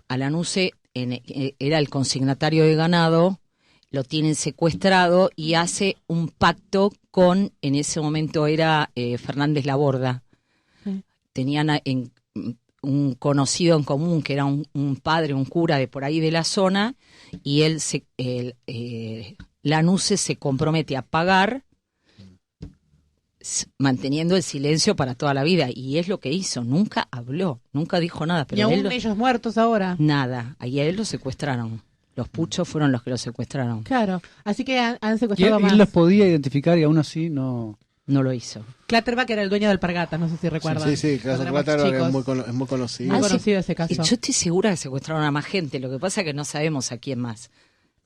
A Lanuse era el consignatario de ganado, lo tienen secuestrado y hace un pacto con, en ese momento era Fernández Laborda. Sí. Tenían un conocido en común que era un padre, un cura de por ahí de la zona, y Lanuse se compromete a pagar manteniendo el silencio para toda la vida. Y es lo que hizo, nunca habló, nunca dijo nada. Pero y aún él ellos muertos ahora. nada, ahí a él lo secuestraron. Los puchos fueron los que lo secuestraron. Claro, así que han Y secuestrado más. él los podía identificar y aún así no... No lo hizo. Clatterback era el dueño del Alpargatas, no sé si recuerdan. Sí, Cuando éramos Clatterback es chicos. muy conocido. Muy Ah, sí. conocido ese caso. Yo estoy segura que secuestraron a más gente, lo que pasa es que no sabemos a quién más.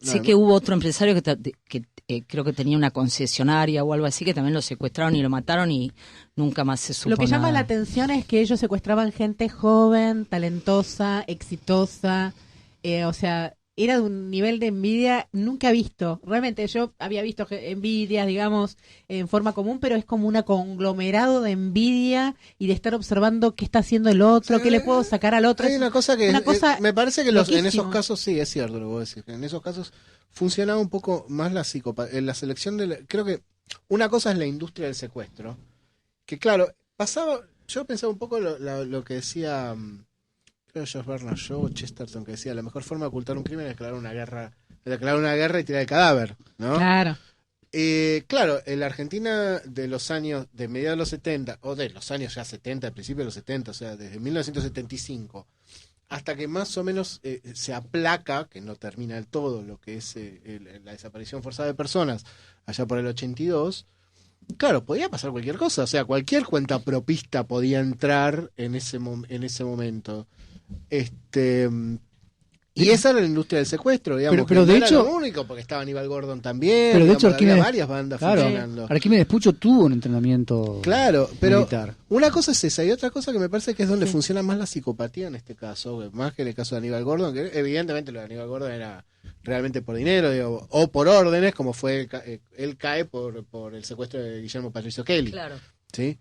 Sé No, que hubo otro empresario que creo que tenía una concesionaria o algo así, que también lo secuestraron y lo mataron y nunca más se supo Lo que llama nada. la atención es que ellos secuestraban gente joven, talentosa, exitosa, o sea, era de un nivel de envidia nunca visto. Realmente yo había visto envidias, digamos, en forma común, pero es como un conglomerado de envidia y de estar observando qué está haciendo el otro, qué le puedo sacar al otro. Hay Es una cosa que me parece que en loquísimo. esos casos sí, es cierto lo que vos decís, que en esos casos funcionaba un poco más la psicopatía, la selección creo que una cosa es la industria del secuestro, que claro, yo pensaba un poco lo que decía, creo que George Bernard Shaw o Chesterton, que decía, la mejor forma de ocultar un crimen es declarar una guerra y tirar el cadáver, ¿no? Claro. Claro, en la Argentina de los años, de mediados de los 70, o de los años ya 70, al principio de los 70, o sea, desde 1975, hasta que más o menos se aplaca, que no termina del todo, lo que es la desaparición forzada de personas, allá por el 82, claro, podía pasar cualquier cosa, o sea, cualquier cuentapropista podía entrar en ese momento. Y esa era la industria del secuestro, digamos. Pero que de no hecho- era lo único, porque estaba Aníbal Gordon también. Pero de digamos, hecho, había Arquímedes- varias bandas claro, funcionando. Arquímedes Pucho tuvo un entrenamiento Claro, pero militar. una cosa es esa y otra cosa que me parece que es donde funciona más la psicopatía en este caso, más que en el caso de Aníbal Gordon, que evidentemente lo de Aníbal Gordon era realmente por dinero, digo, o por órdenes, como fue él cae por el secuestro de Guillermo Patricio Kelly. Claro. ¿Sí?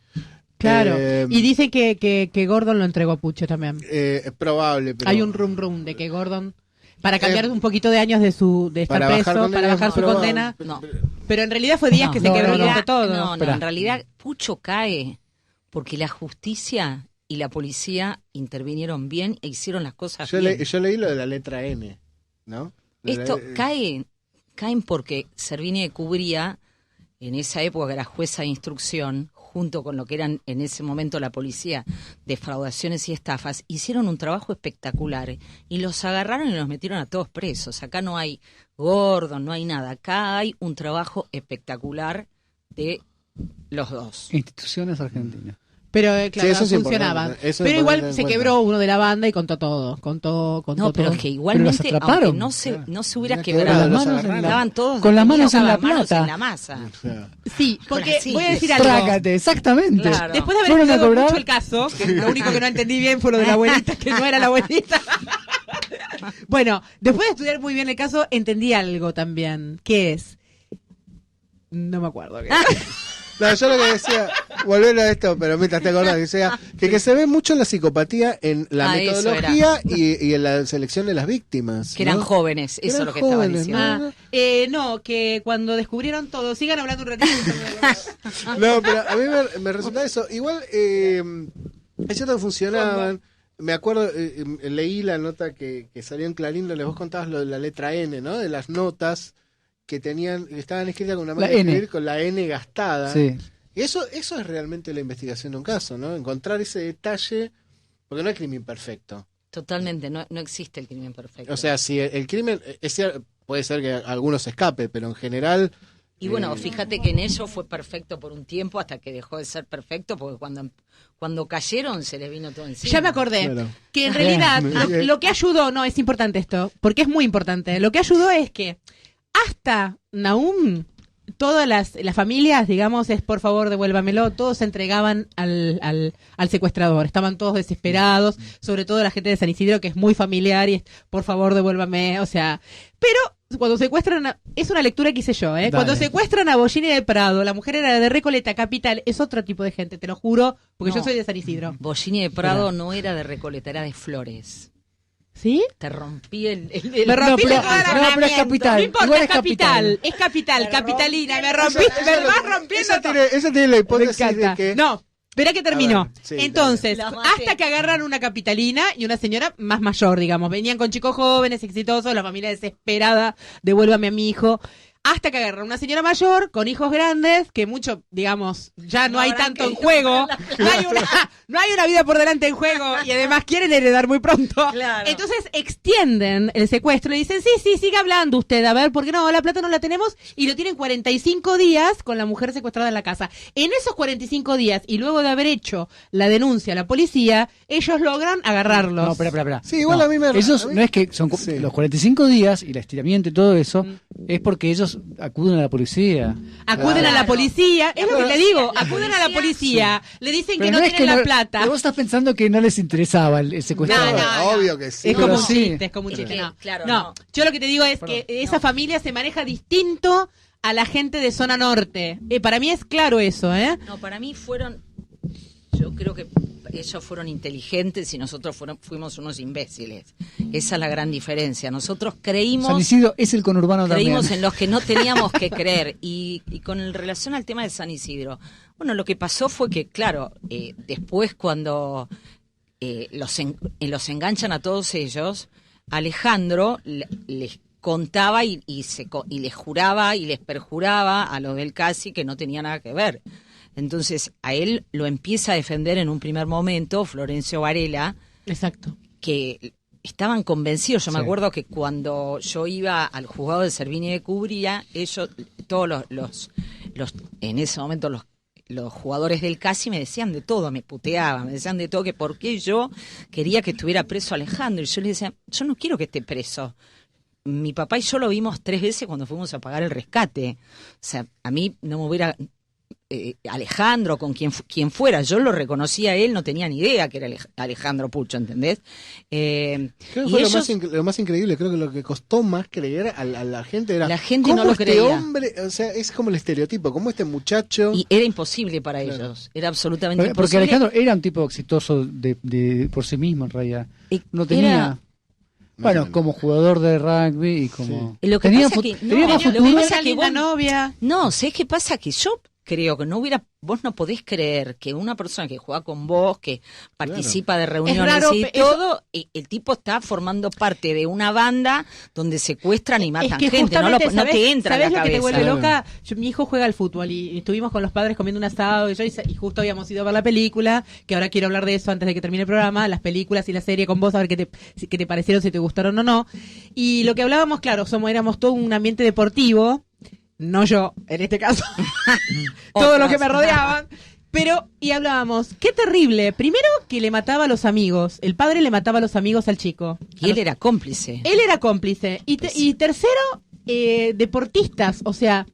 Claro. Y dicen que Gordon lo entregó a Pucho también. Es probable, pero Hay un rum de que Gordon, para cambiar un poquito de años de estar para preso, bajar condena, para bajar su pero- condena. No. Pero en realidad fue Díaz que se quebró no, entre todo. No, Esperá. en realidad Pucho cae porque la justicia y la policía intervinieron bien e hicieron las cosas yo, bien. yo leí lo de la letra N, ¿no? Esto caen porque Servini de Cubría, en esa época que era jueza de instrucción, junto con lo que eran en ese momento la policía, defraudaciones y estafas, hicieron un trabajo espectacular y los agarraron y los metieron a todos presos. Acá no hay Gordon, no hay nada. Acá hay un trabajo espectacular de los dos. Instituciones argentinas. Pero claro, Sí, eso es funcionaban. importante, eso es Pero importante igual tener en se cuenta. quebró uno de la banda y contó todo. Contó No, pero todo. es que Pero igualmente, los atraparon. aunque no se hubiera Mira que quebrado, ahora los manos en agarraron. la- estaban todos con las manos detenidos, en la con las manos plata. en la masa. O sea, Sí, porque Así. voy a decir algo. Trágate, exactamente. Claro. Después de haber Fueron a estudiado cobrar. mucho el caso, que lo único que no entendí bien fue lo de la abuelita, que no era la abuelita. Bueno, después de estudiar muy bien el caso, entendí algo también. ¿Qué es? No me acuerdo. ¿Qué? no, yo lo que decía, volver a esto, pero mientras te acordás, que sea que se ve mucho la psicopatía en la Eso metodología y en la selección de las víctimas. Que eran ¿no? jóvenes, eso Eran es lo que estaba jóvenes, diciendo. No, que cuando descubrieron todo, sigan hablando un ratito. No, pero a mí me resulta eso. Igual, es cierto que funcionaban. Me acuerdo, leí la nota que salió en Clarín, donde vos contabas lo de la letra N, ¿no? De las notas que estaban escritas con una La manera de N. escribir con la N gastada. Sí. Y eso es realmente la investigación de un caso, ¿no? Encontrar ese detalle, porque no hay crimen perfecto. Totalmente, no existe el crimen perfecto. O sea, si el crimen, puede ser que algunos escape, pero en general... Y bueno, fíjate que en ello fue perfecto por un tiempo hasta que dejó de ser perfecto, porque cuando cayeron se les vino todo encima. Ya me acordé Claro. que en realidad lo que ayudó, no, es importante esto, porque es muy importante. Lo que ayudó es que hasta Nahum, todas las familias, digamos, es por favor devuélvamelo, todos se entregaban al secuestrador, estaban todos desesperados, sobre todo la gente de San Isidro, que es muy familiar y es por favor devuélvame, o sea, pero cuando secuestran, es una lectura que hice yo, cuando secuestran a Bollini de Prado, la mujer era de Recoleta, Capital, es otro tipo de gente, te lo juro, porque No. yo soy de San Isidro. Bollini de Prado no era de Recoleta, era de Flores. ¿Sí? Te rompí el Me rompiste pero- toda la no, pero es capital. No importa, Igual es capital, capitalina, me rompiste, me vas rompiendo todo. Esa tiene la hipótesis Me de encanta. que... No, espera que terminó. A ver, sí, Entonces, dale. La maté. hasta que agarran una capitalina y una señora más mayor, digamos. Venían con chicos jóvenes, exitosos, la familia desesperada, devuélvame a mi hijo. Hasta que agarra una señora mayor con hijos grandes, que mucho, digamos, ya no hay tanto en juego. No hay una vida por delante en juego y además quieren heredar muy pronto. Claro. Entonces extienden el secuestro y dicen, sí, sigue hablando usted, a ver, ¿por qué no? La plata no la tenemos, y lo tienen 45 días con la mujer secuestrada en la casa. En esos 45 días, y luego de haber hecho la denuncia a la policía, ellos logran agarrarlos. No, espera. Sí, igual a mí me... Esos a mí- no es que son Sí. los 45 días y el estiramiento y todo eso, es porque ellos acuden a la policía. Acuden a la policía, es lo que le digo, La acuden a la policía, le dicen que Pero no es tienen la no- plata. pero vos estás pensando que no les interesaba el secuestrador. No. Obvio que sí. Es como Pero un sí. chiste, es como un chiste. Pero- No, claro, no. no. Yo lo que te digo es que esa familia se maneja distinto a la gente de zona norte. Para mí es claro eso, ¿eh? No, para mí yo creo que ellos fueron inteligentes y nosotros fuimos unos imbéciles. Esa es la gran diferencia. Nosotros San creímos Isidro es el conurbano en también. los que no teníamos que creer. Y con relación al tema de San Isidro, bueno, lo que pasó fue que, claro, después cuando los enganchan a todos ellos, Alejandro les contaba y les juraba y les perjuraba a los del Casi que no tenía nada que ver. Entonces a él lo empieza a defender en un primer momento Florencio Varela, Exacto. que estaban convencidos. Yo me Sí. acuerdo que cuando yo iba al juzgado de Servini de Cubría, ellos, todos los en ese momento los jugadores del Casi me decían de todo, me puteaban, me decían de todo, que por qué yo quería que estuviera preso Alejandro. Y yo les decía, yo no quiero que esté preso. Mi papá y yo lo vimos 3 veces cuando fuimos a pagar el rescate. O sea, a mí no me hubiera... Alejandro, con quien fuera, yo lo reconocía a él, no tenía ni idea que era Alejandro Pucho, ¿entendés? Creo que Y fue ellos- lo más increíble, creo que lo que costó más creer a la gente era... La gente ¿cómo no lo este creía. hombre, o sea, es como el estereotipo, como este muchacho... Y era imposible para Claro. ellos, era absolutamente Porque imposible. Alejandro era un tipo exitoso por sí mismo, en realidad. Y No tenía... era- Más o Bueno, menos. como jugador de rugby y como... Y lo que tenía pasa fut- que- no, tenía más lo que futuro. pasa Una es que linda vos- novia. No, ¿sabés qué pasa? Que yo creo que vos no podés creer que una persona que juega con vos, que participa de reuniones raro, y eso- todo, el tipo está formando parte de una banda donde secuestran y matan Es que gente, no justamente, te entra en ¿sabés la lo que te cabeza. vuelve Claro. loca? Mi hijo juega al fútbol y estuvimos con los padres comiendo un asado y justo habíamos ido a ver la película, que ahora quiero hablar de eso antes de que termine el programa, las películas y la serie con vos, a ver qué te parecieron, si te gustaron o no. Y lo que hablábamos, claro, éramos todo un ambiente deportivo, no yo, en este caso, todos los que me rodeaban. Pero, y hablábamos, qué terrible. Primero, que le mataba a los amigos. El padre le mataba a los amigos al chico. Y él era cómplice. Él era cómplice. Y tercero, deportistas. O sea,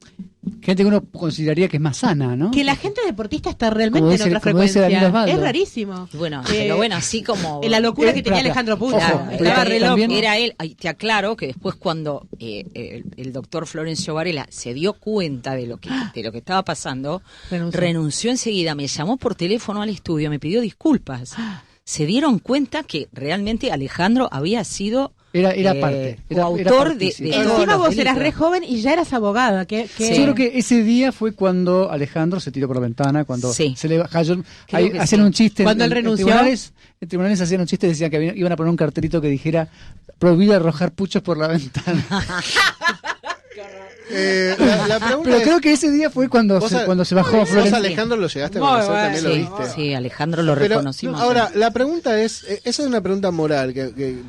Gente que uno consideraría que es más sana, ¿no? que la gente deportista está realmente Como en dice- otra como dice frecuencia. Daniel Osvaldo. Es rarísimo. Bueno, Eh, pero bueno, así como... La locura que tenía espera, Alejandro Puch. ojo, Claro, pero Estaba re loco. también- era él, ahí te aclaro que después cuando el doctor Florencio Varela se dio cuenta de lo que estaba pasando, renunció enseguida, me llamó por teléfono al estudio, me pidió disculpas. Se dieron cuenta que realmente Alejandro había sido Era parte. Era coautor partícipe. de todos Encima los vos eras delitos. re joven y ya eras abogada. Que Sí. Yo creo que ese día fue cuando Alejandro se tiró por la ventana, cuando Sí. se le cayó. Creo que Hacían sí. un chiste. Cuando él renunció. En tribunales hacían un chiste, decían que iban a poner un cartelito que dijera prohibido arrojar puchos por la ventana. La pregunta Pero es, creo que ese día fue cuando vos se bajó vos Florencia. Alejandro lo llegaste a Muy conocer, bueno, también lo Sí, viste. sí, Alejandro lo Pero, reconocimos. ahora, la pregunta es, esa es una pregunta moral,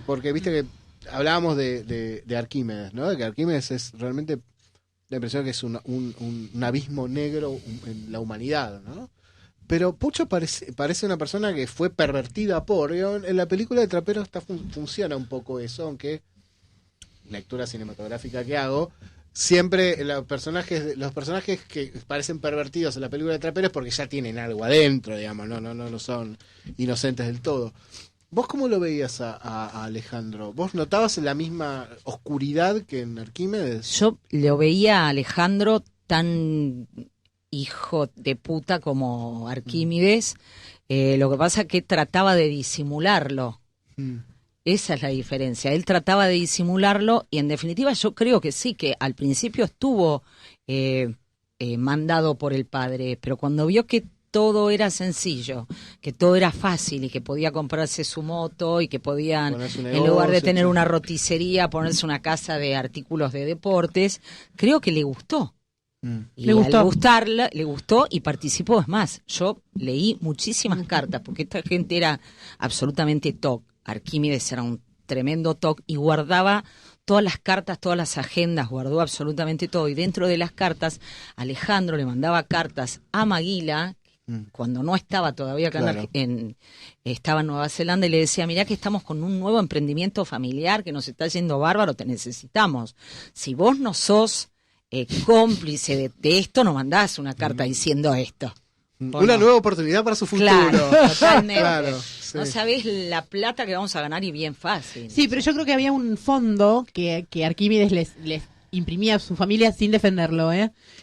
porque viste que hablábamos de Arquímedes, ¿no? De que Arquímedes es realmente, la impresión que es un abismo negro en la humanidad, ¿no? Pero Pucho parece una persona que fue pervertida por, digo, en la película de Trapero funciona un poco eso, aunque lectura cinematográfica que hago, siempre los personajes que parecen pervertidos en la película de Trapero es porque ya tienen algo adentro, digamos, no son inocentes del todo. ¿Vos cómo lo veías a Alejandro? ¿Vos notabas la misma oscuridad que en Arquímedes? Yo lo veía a Alejandro tan hijo de puta como Arquímedes. Lo que pasa es que trataba de disimularlo. Esa es la diferencia. Él trataba de disimularlo y en definitiva yo creo que sí, que al principio estuvo mandado por el padre, pero cuando vio que todo era sencillo, que todo era fácil y que podía comprarse su moto y que podían, Ponerse un en lugar de negocio, tener sí. una roticería, ponerse una casa de artículos de deportes, creo que le gustó. Y Le gustó. al gustarla, le gustó y participó. Es más, yo leí muchísimas cartas, porque esta gente era absolutamente TOC. Arquímedes era un tremendo TOC y guardaba todas las cartas, todas las agendas, guardó absolutamente todo. Y dentro de las cartas, Alejandro le mandaba cartas a Maguila, cuando no estaba todavía acá Claro. estaba en Nueva Zelanda, y le decía, mirá que estamos con un nuevo emprendimiento familiar que nos está yendo bárbaro, te necesitamos. Si vos no sos cómplice de esto, nos mandás una carta diciendo esto. ¿O Una no? nueva oportunidad para su futuro. Claro, totalmente. Claro, sí. No sabés la plata que vamos a ganar y bien fácil. Sí, pero yo creo que había un fondo que Arquímedes les imprimía a su familia sin defenderlo,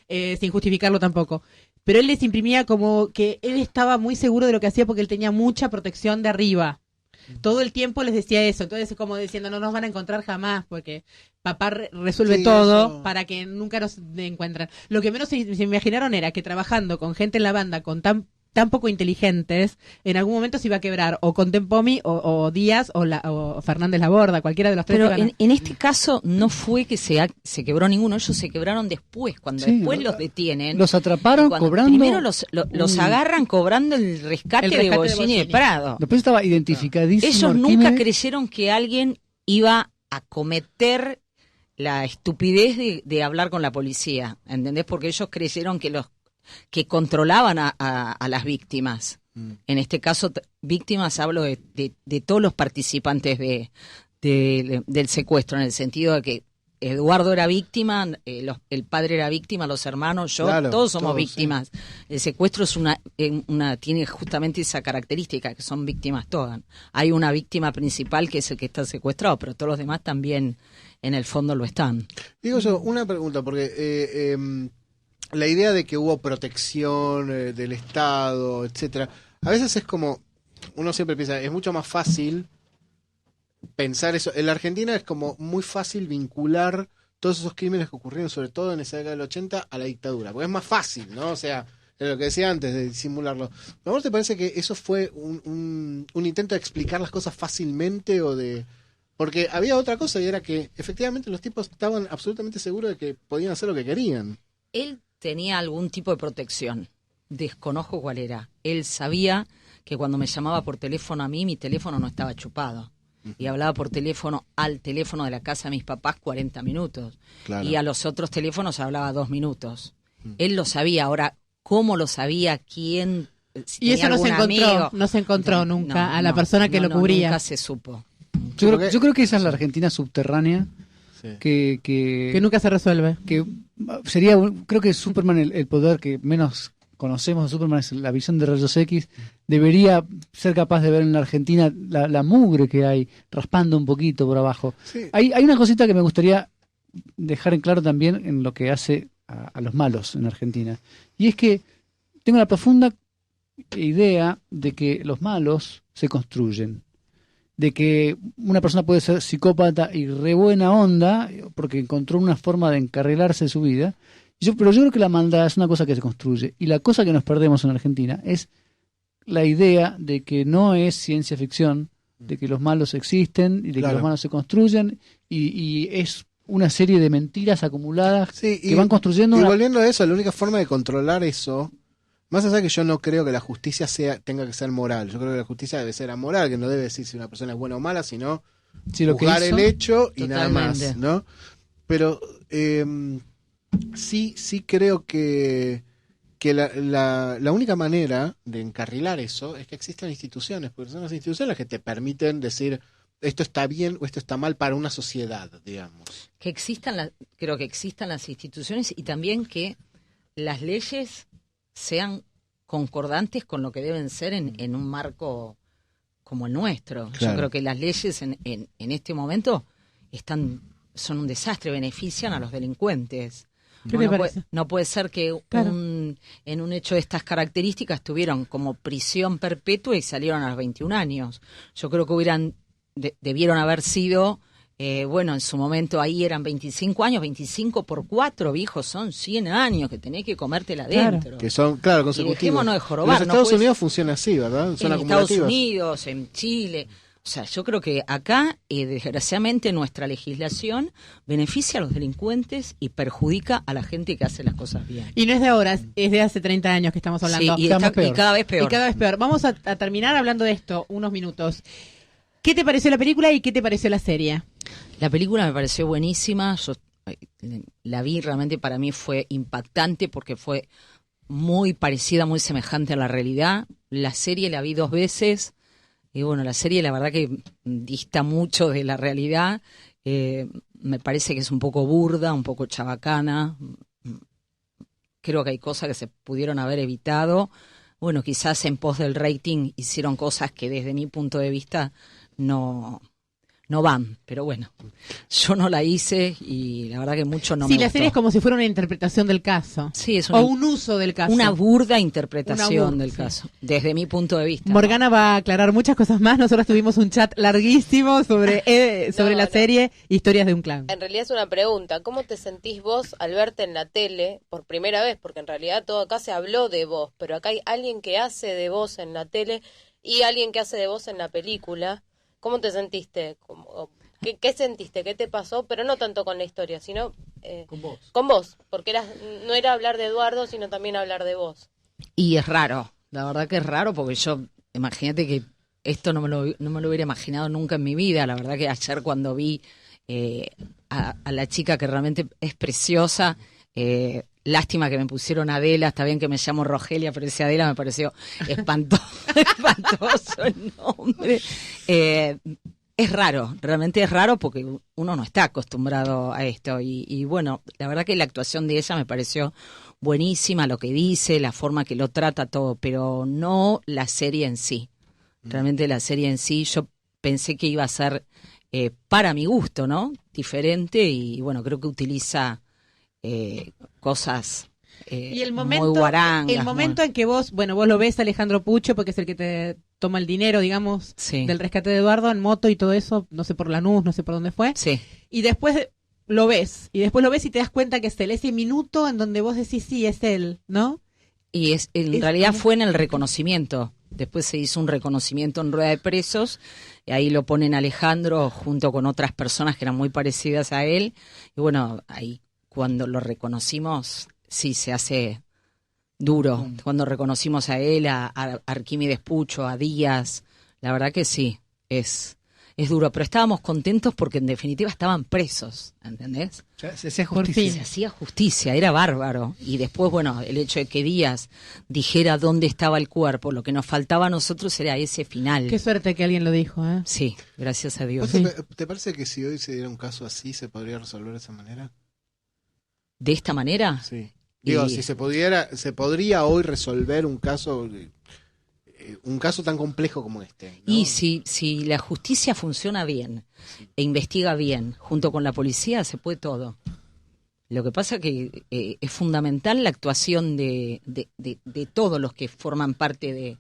sin justificarlo tampoco. Pero él les imprimía como que él estaba muy seguro de lo que hacía porque él tenía mucha protección de arriba. Todo el tiempo les decía eso, entonces como diciendo no nos van a encontrar jamás porque papá resuelve Sí, todo eso. para que nunca nos encuentren. Lo que menos se imaginaron era que trabajando con gente en la banda con tan poco inteligentes, en algún momento se iba a quebrar o Contempomi o Díaz o Fernández Laborda, cualquiera de los tres. Pero iban a- en este caso no fue que se quebró ninguno, ellos se quebraron después, cuando Sí, después los detienen. Los atraparon Y cuando cobrando. primero los agarran cobrando el rescate de Bollini de Prado. Después estaba identificadísimo. Ellos nunca Arquímedes. creyeron que alguien iba a cometer la estupidez de hablar con la policía, ¿entendés? Porque ellos creyeron que los que controlaban a las víctimas. En este caso, víctimas hablo de todos los participantes del secuestro, en el sentido de que Eduardo era víctima, el padre era víctima, los hermanos, yo, Claro, todos somos todos, víctimas. El secuestro es tiene justamente esa característica, que son víctimas todas. Hay una víctima principal que es el que está secuestrado, pero todos los demás también en el fondo lo están. Digo yo, una pregunta, porque la idea de que hubo protección del Estado, etcétera, a veces es como, uno siempre piensa, es mucho más fácil pensar eso. En la Argentina es como muy fácil vincular todos esos crímenes que ocurrieron, sobre todo en esa década del 80, a la dictadura, porque es más fácil, ¿no? O sea, es lo que decía antes de disimularlo. ¿A vos te parece que eso fue un intento de explicar las cosas fácilmente o de...? Porque había otra cosa y era que efectivamente los tipos estaban absolutamente seguros de que podían hacer lo que querían. Él tenía algún tipo de protección, desconozco cuál era. Él sabía que cuando me llamaba por teléfono a mí, mi teléfono no estaba chupado. Y hablaba por teléfono al teléfono de la casa de mis papás 40 minutos. Claro. Y a los otros teléfonos hablaba 2 minutos. Él lo sabía. Ahora, ¿cómo lo sabía? ¿Quién? Si Y eso tenía no se algún encontró, amigo. no se encontró nunca No, a la no, persona que no, lo cubría. Nunca se supo. Yo creo que esa es la Argentina subterránea. Sí. Que nunca se resuelve. Que sería, creo que Superman, el poder que menos conocemos de Superman es la visión de rayos X. Debería ser capaz de ver en la Argentina la mugre que hay, raspando un poquito por abajo. Sí. Hay una cosita que me gustaría dejar en claro también en lo que hace a los malos en Argentina. Y es que tengo la profunda idea de que los malos se construyen. De que una persona puede ser psicópata y re buena onda porque encontró una forma de encarrilarse de su vida. Pero yo creo que la maldad es una cosa que se construye. Y la cosa que nos perdemos en Argentina es la idea de que no es ciencia ficción, de que los malos existen y de Claro. que los malos se construyen y es una serie de mentiras acumuladas Sí, que van construyendo y una... volviendo a eso, la única forma de controlar eso, más allá de que yo no creo que la justicia tenga que ser moral, yo creo que la justicia debe ser amoral, que no debe decir si una persona es buena o mala, sino Sí, lo que juzgar hizo, el hecho y nada totalmente. más, ¿no? Pero sí creo que la única manera de encarrilar eso es que existan instituciones, porque son las instituciones las que te permiten decir esto está bien o esto está mal para una sociedad, digamos. Que creo que existan las instituciones y también que las leyes sean concordantes con lo que deben ser en un marco como el nuestro. Claro. Yo creo que las leyes en este momento son un desastre, benefician a los delincuentes. ¿Qué te no, parece? no puede ser que Claro. en un hecho de estas características tuvieron como prisión perpetua y salieron a los 21 años. Yo creo que debieron haber sido Bueno, en su momento ahí eran 25 años, 25 por 4, viejo, son 100 años que tenés que comértela adentro. Que son, claro, Y consecutivos. dejémonos de jorobar. En los no Estados puede- Unidos funciona así, ¿verdad? Son en Estados acumulativas. Unidos, en Chile. O sea, yo creo que acá, desgraciadamente, nuestra legislación beneficia a los delincuentes y perjudica a la gente que hace las cosas bien. Y no es de ahora, es de hace 30 años que estamos hablando. Sí, y cada vez peor. Y cada vez peor. Vamos a terminar hablando de esto unos minutos. ¿Qué te pareció la película y qué te pareció la serie? La película me pareció buenísima. Yo la vi, realmente para mí fue impactante porque fue muy parecida, muy semejante a la realidad. La serie la vi 2 veces. Y bueno, la serie la verdad que dista mucho de la realidad. Me parece que es un poco burda, un poco chabacana. Creo que hay cosas que se pudieron haber evitado. Bueno, quizás en pos del rating hicieron cosas que desde mi punto de vista no van. Pero bueno, yo no la hice y la verdad que mucho no Sí, me la gustó. serie es como si fuera una interpretación del caso. Sí, es O un uso del caso. una burda interpretación Una del sí. caso, desde mi punto de vista. Morgana va a aclarar muchas cosas más. Nosotros tuvimos un chat larguísimo sobre la serie Historias de un clan. En realidad es una pregunta. ¿Cómo te sentís vos al verte en la tele por primera vez? Porque en realidad todo acá se habló de vos, pero acá hay alguien que hace de vos en la tele y alguien que hace de vos en la película. ¿Cómo te sentiste? ¿Qué sentiste? ¿Qué te pasó? Pero no tanto con la historia, sino con vos. Porque no era hablar de Eduardo, sino también hablar de vos. Y es raro, la verdad que es raro porque yo, imagínate que esto no me lo hubiera imaginado nunca en mi vida. La verdad que ayer cuando vi a la chica que realmente es preciosa, lástima que me pusieron Adela, está bien que me llamo Rogelia, pero ese Adela me pareció espantoso el nombre. Es raro, realmente es raro porque uno no está acostumbrado a esto y bueno, la verdad que la actuación de ella me pareció buenísima, lo que dice, la forma que lo trata todo, pero no la serie en sí. Realmente la serie en sí yo pensé que iba a ser para mi gusto, ¿no? Diferente y bueno, creo que utiliza cosas Y el muy momento, guarangas. el momento en que vos lo ves a Alejandro Pucho, porque es el que te toma el dinero, digamos, Sí. del rescate de Eduardo en moto y todo eso, no sé por Lanús, no sé por dónde fue. Sí. Y después lo ves, y te das cuenta que es él, ese minuto en donde vos decís, sí, es él, ¿no? Y en realidad fue en el reconocimiento. Después se hizo un reconocimiento en rueda de presos. Y ahí lo ponen Alejandro junto con otras personas que eran muy parecidas a él. Y bueno, ahí cuando lo reconocimos, sí se hace duro. Cuando reconocimos a él, a Arquímedes Pucho, a Díaz, la verdad que sí, es duro. Pero estábamos contentos porque en definitiva estaban presos, ¿entendés? Se hacía Por justicia. fin. Se hacía justicia, era bárbaro. Y después, bueno, el hecho de que Díaz dijera dónde estaba el cuerpo, lo que nos faltaba a nosotros era ese final. Qué suerte que alguien lo dijo, ¿eh? Sí, gracias a Dios. ¿Te parece que si hoy se diera un caso así se podría resolver de esa manera? ¿De esta manera? Sí. Digo, si se podría hoy resolver un caso tan complejo como este, ¿no? Y si la justicia funciona bien e investiga bien, junto con la policía, se puede todo. Lo que pasa que es fundamental la actuación de todos los que forman parte de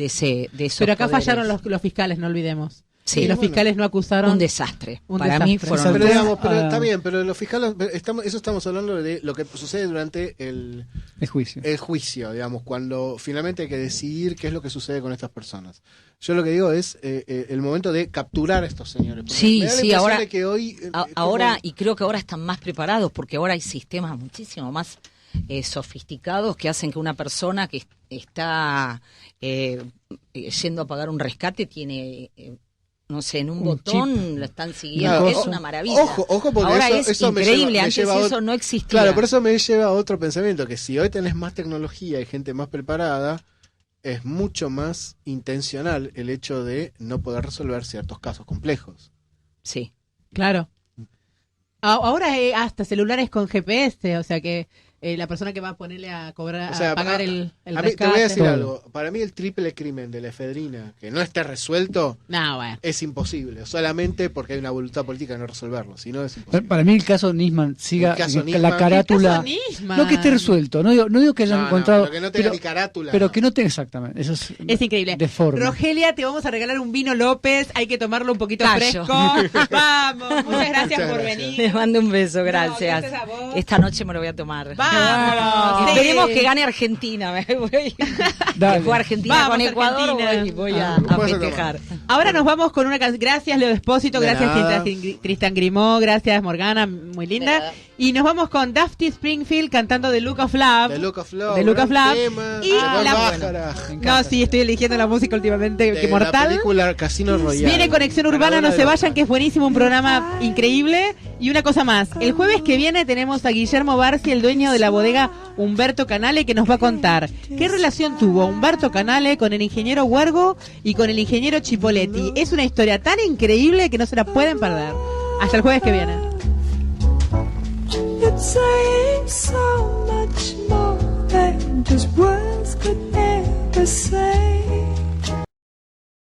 esos Pero acá poderes. fallaron los fiscales, no olvidemos. Sí. Y los Bueno. fiscales no acusaron. Un desastre. Un Para desastre. mí fueron Pero, digamos, Ah. está bien, pero los fiscales, estamos hablando de lo que sucede durante el juicio. el juicio, digamos, cuando finalmente hay que decidir qué es lo que sucede con estas personas. Yo lo que digo es el momento de capturar a estos señores. Porque Sí, me da la sí, impresión ahora, de que hoy, ahora y creo que ahora están más preparados porque ahora hay sistemas muchísimo más sofisticados que hacen que una persona que está yendo a pagar un rescate tiene... no sé, en un botón chip. lo están siguiendo, es una maravilla. Ojo, porque ahora eso, es eso me increíble, lleva, me antes lleva a eso no existía. Claro, por eso me lleva a otro pensamiento, que si hoy tenés más tecnología y gente más preparada, es mucho más intencional el hecho de no poder resolver ciertos casos complejos. Sí. Claro. Ahora hasta celulares con GPS, o sea que la persona que va a ponerle a cobrar, O sea, a pagar el a mí, te rescate. voy a decir Todo. algo. Para mí el triple crimen de la efedrina, que no esté resuelto, No, bueno. es imposible. Solamente porque hay una voluntad política de no resolverlo. Si no, es imposible. Para mí el caso Nisman siga El caso la Nisman. carátula. El caso Nisman. No que esté resuelto, no digo que hayan No, encontrado. pero que no tenga ni carátula. Pero que no tenga exactamente. Eso Es increíble. Deforme. Rogelia, te vamos a regalar un vino López. Hay que tomarlo un poquito Callo. fresco. Vamos. Muchas gracias Muchas por gracias. venir. Les mando un beso, No, gracias. gracias a vos. Esta noche me lo voy a tomar. Vamos. Esperemos Sí. que gane Argentina. Me voy. Dale. Que fue Argentina Vamos, con Ecuador. Argentina. Voy Ah, a vas a festejar. Ahora nos vamos con una canción. Gracias, Leo Espósito. De Gracias, nada. Tristan Grimaud. Gracias, Morgana. Muy De linda. nada. Y nos vamos con Dusty Springfield cantando The Look of Love. The Look of Love. The Look of gran Love. tema, Y de Bob la- Bájara. No, sí, estoy eligiendo la música últimamente. De Que la mortal. película Casino Royale. Viene Conexión Urbana, Ganadora no de se los vayan, que es buenísimo, un programa increíble. Y una cosa más, el jueves que viene tenemos a Guillermo Barci, el dueño de la bodega Humberto Canale, que nos va a contar qué relación tuvo Humberto Canale con el ingeniero Huergo y con el ingeniero Chipoletti. Es una historia tan increíble que no se la pueden perder. Hasta el jueves que viene. It's saying so much more than just words could ever say.